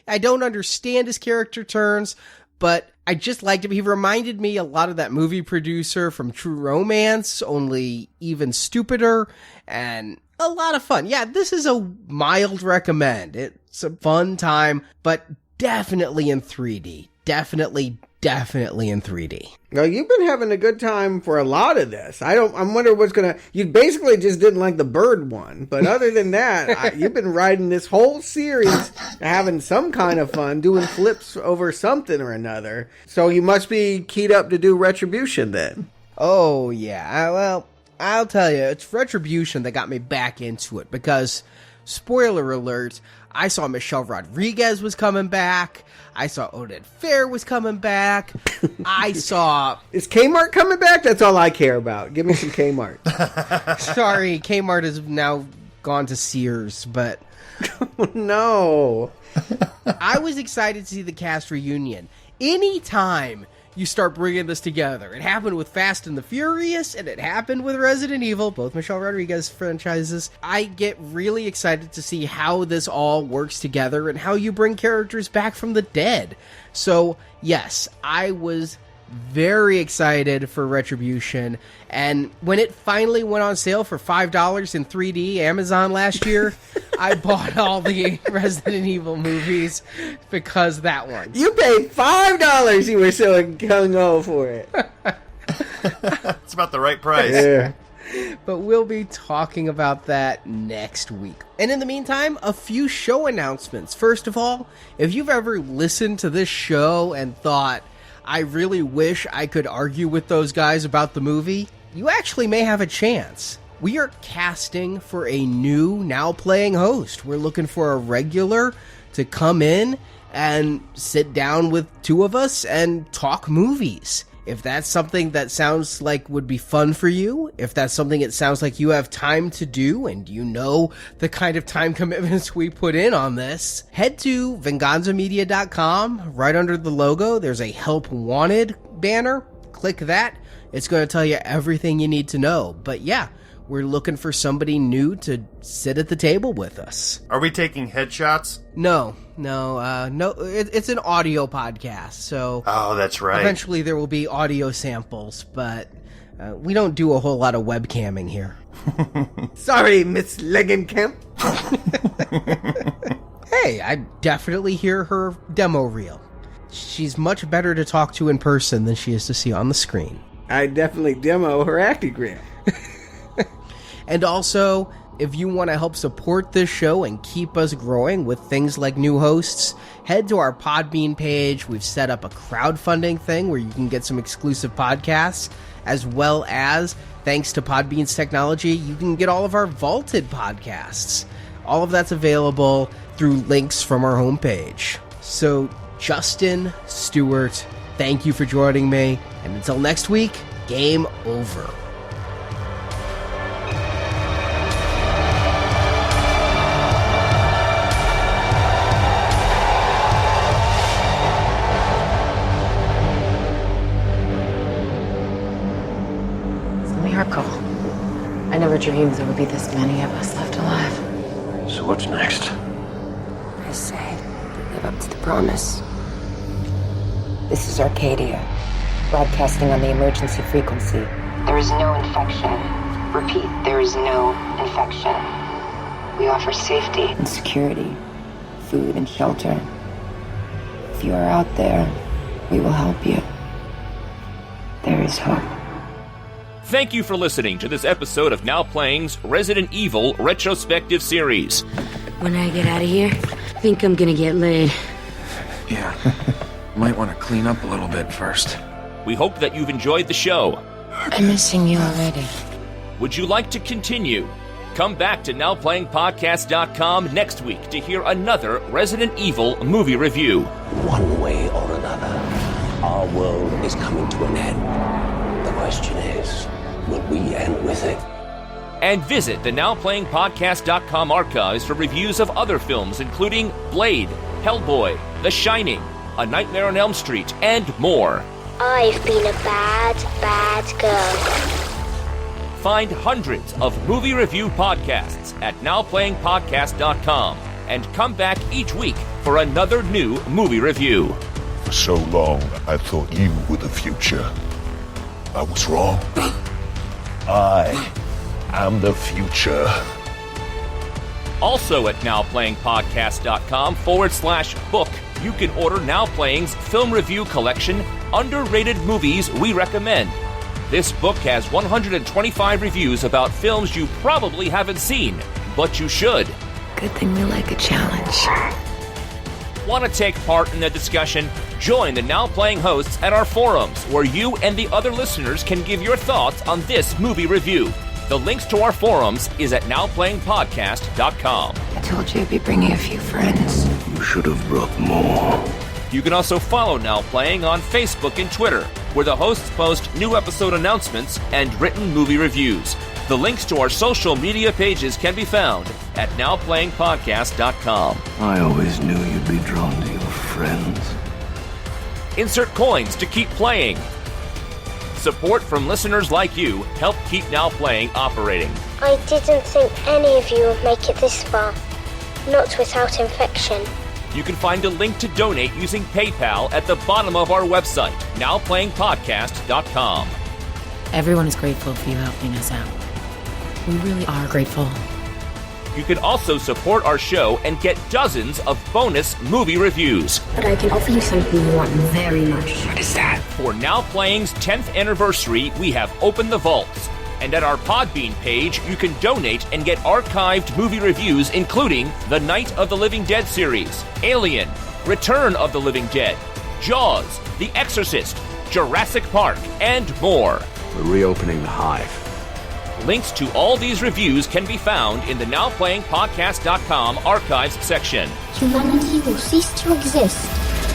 I don't understand his character turns, but I just liked him. He reminded me a lot of that movie producer from True Romance, only even stupider, and a lot of fun. Yeah, this is a mild recommend. It's a fun time, but definitely in 3D. Definitely in 3D. Now, you've been having a good time for a lot of this. I'm wondering what's gonna... You basically just didn't like the bird one, but other than that, you've been riding this whole series, having some kind of fun, doing flips over something or another. So you must be keyed up to do Retribution then. Oh, yeah. Well, I'll tell you, it's Retribution that got me back into it, because, spoiler alert, I saw Michelle Rodriguez was coming back. I saw Oded Fehr was coming back. I saw... Is Kmart coming back? That's all I care about. Give me some Kmart. Sorry, Kmart has now gone to Sears, but... No. I was excited to see the cast reunion. Anytime you start bringing this together. It happened with Fast and the Furious, and it happened with Resident Evil, both Michelle Rodriguez franchises. I get really excited to see how this all works together and how you bring characters back from the dead. So, yes, I was very excited for Retribution, and when it finally went on sale for $5 in 3D Amazon last year, I bought all the Resident Evil movies because that one. You paid $5, you were so gung-ho for it. It's about the right price. Yeah. But we'll be talking about that next week. And in the meantime, a few show announcements. First of all, if you've ever listened to this show and thought, I really wish I could argue with those guys about the movie, you actually may have a chance. We are casting for a new Now Playing host. We're looking for a regular to come in and sit down with two of us and talk movies. If that's something that sounds like would be fun for you, if that's something it sounds like you have time to do and you know the kind of time commitments we put in on this, head to venganzamedia.com. Right under the logo, there's a Help Wanted banner. Click that. It's going to tell you everything you need to know. But yeah, we're looking for somebody new to sit at the table with us. Are we taking headshots? No. It's an audio podcast, so oh, that's right. Eventually there will be audio samples, but we don't do a whole lot of webcamming here. Sorry, Miss Legenkamp. Hey, I definitely hear her demo reel. She's much better to talk to in person than she is to see on the screen. I definitely demo her actigram. And also, if you want to help support this show and keep us growing with things like new hosts, head to our Podbean page. We've set up a crowdfunding thing where you can get some exclusive podcasts, as well as, thanks to Podbean's technology, you can get all of our vaulted podcasts. All of that's available through links from our homepage. So, Justin, Stewart, thank you for joining me, and until next week, game over. I never dreamed there would be this many of us left alive. So what's next? I say, we live up to the promise. This is Arcadia, broadcasting on the emergency frequency. There is no infection. Repeat, there is no infection. We offer safety and security, food and shelter. If you are out there, we will help you. There is hope. Thank you for listening to this episode of Now Playing's Resident Evil Retrospective Series. When I get out of here, I think I'm gonna get laid. Yeah. Might want to clean up a little bit first. We hope that you've enjoyed the show. I'm missing you already. Would you like to continue? Come back to NowPlayingPodcast.com next week to hear another Resident Evil movie review. One way or another, our world is coming to an end. The question is, will we end with it? And visit the NowPlayingPodcast.com archives for reviews of other films including Blade, Hellboy, The Shining, A Nightmare on Elm Street, and more. I've been a bad, bad girl. Find hundreds of movie review podcasts at NowPlayingPodcast.com and come back each week for another new movie review. For so long, I thought you were the future. I was wrong. I am the future. Also at NowPlayingPodcast.com/book, you can order Now Playing's film review collection, Underrated Movies We Recommend. This book has 125 reviews about films you probably haven't seen, but you should. Good thing we like a challenge. Want to take part in the discussion? Join the Now Playing hosts at our forums, where you and the other listeners can give your thoughts on this movie review. The links to our forums is at NowPlayingPodcast.com. I told you I'd be bringing a few friends. You should have brought more. You can also follow Now Playing on Facebook and Twitter, where the hosts post new episode announcements and written movie reviews. The links to our social media pages can be found at NowPlayingPodcast.com. I always knew you'd be drawn to your friends. Insert coins to keep playing. Support from listeners like you help keep Now Playing operating. I didn't think any of you would make it this far. Not without infection. You can find a link to donate using PayPal at the bottom of our website, nowplayingpodcast.com. Everyone is grateful for you helping us out. We really are grateful. You can also support our show and get dozens of bonus movie reviews. But I can offer you something you want very much. What is that? For Now Playing's 10th anniversary, we have opened the vaults. And at our Podbean page, you can donate and get archived movie reviews including the Night of the Living Dead series, Alien, Return of the Living Dead, Jaws, The Exorcist, Jurassic Park, and more. We're reopening the Hive. Links to all these reviews can be found in the NowPlayingPodcast.com archives section. Humanity will cease to exist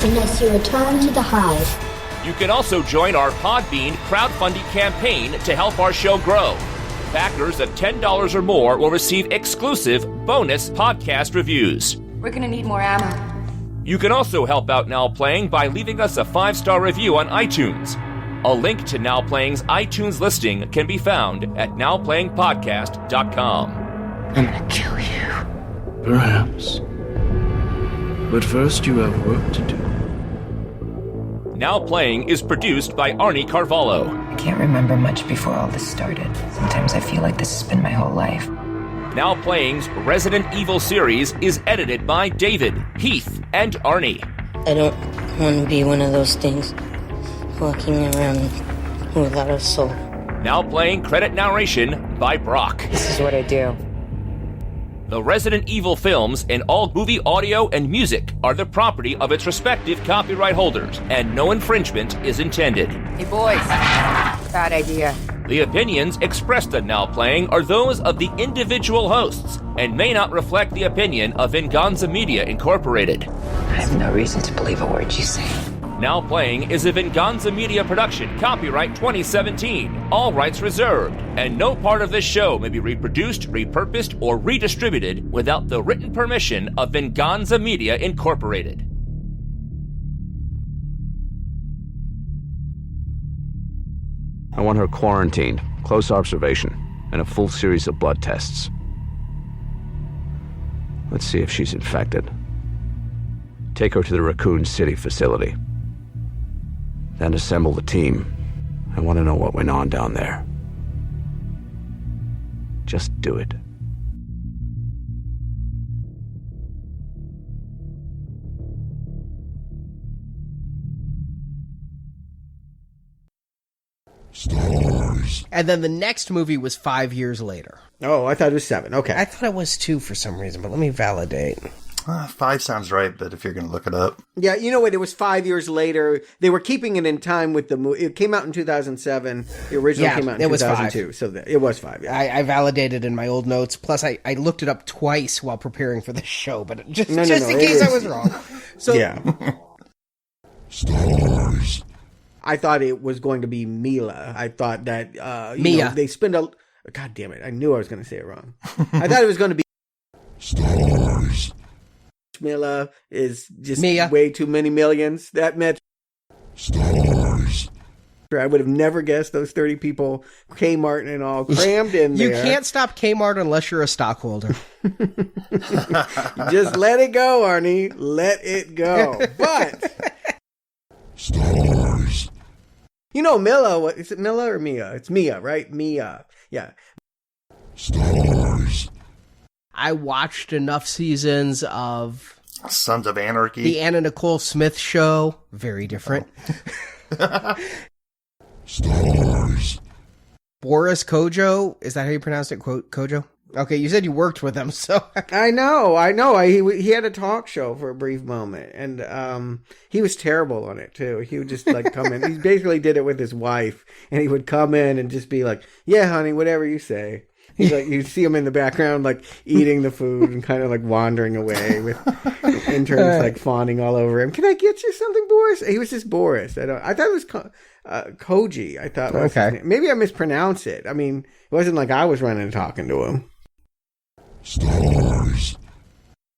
unless you return to the Hive. You can also join our Podbean crowdfunding campaign to help our show grow. Backers of $10 or more will receive exclusive bonus podcast reviews. We're gonna need more ammo. You can also help out Now Playing by leaving us a 5-star review on iTunes. A link to Now Playing's iTunes listing can be found at nowplayingpodcast.com. I'm gonna kill you. Perhaps. But first you have work to do. Now Playing is produced by Arnie Carvalho. I can't remember much before all this started. Sometimes I feel like this has been my whole life. Now Playing's Resident Evil series is edited by David, Heath, and Arnie. I don't want to be one of those things walking around without a soul. Now Playing credit narration by Brock. This is what I do. The Resident Evil films and all movie audio and music are the property of its respective copyright holders, and no infringement is intended. Hey boys, bad idea. The opinions expressed on Now Playing are those of the individual hosts and may not reflect the opinion of Venganza Media Incorporated. I have no reason to believe a word you say. Now Playing is a Venganza Media production, copyright 2017, all rights reserved, and no part of this show may be reproduced, repurposed, or redistributed without the written permission of Venganza Media Incorporated. I want her quarantined, close observation, and a full series of blood tests. Let's see if she's infected. Take her to the Raccoon City facility. Then assemble the team. I want to know what went on down there. Just do it. Stars. And then the next movie was 5 years later. Oh, I thought it was 7. Okay. I thought it was 2 for some reason, but let me validate. 5 sounds right, but if you're going to look it up. Yeah, you know what? It was 5 years later. They were keeping it in time with the movie. It came out in 2007. The original came out in 2002. So it was 5. Yeah. I validated in my old notes. Plus, I looked it up twice while preparing for the show, but just in case I was wrong. So, yeah. Stars. I thought it was going to be Mila. I thought that Mia. They spend a... God damn it. I knew I was going to say it wrong. I thought it was going to be... Stars. Mila is just Mia. way too many millions. That meant... Stars. I would have never guessed those 30 people, Kmart and all, crammed in there. You can't stop Kmart unless you're a stockholder. Just let it go, Arnie. Let it go. But... Stars. You know Mila, what is it, Mila or Mia? It's Mia, right? Mia. Yeah. Stars. I watched enough seasons of Sons of Anarchy. The Anna Nicole Smith Show. Very different. Stars. Boris Kojo. Is that how you pronounce it? Kojo? Okay, you said you worked with him, so... I know. He had a talk show for a brief moment, and he was terrible on it, too. He would just, like, come in. He basically did it with his wife, and he would come in and just be like, yeah, honey, whatever you say. He's like, you'd see him in the background, like, eating the food and kind of, like, wandering away with interns, like, fawning all over him. Can I get you something, Boris? He was just Boris. I thought it was Koji, I thought was his name. Maybe I mispronounced it. I mean, it wasn't like I was running and talking to him. Stars.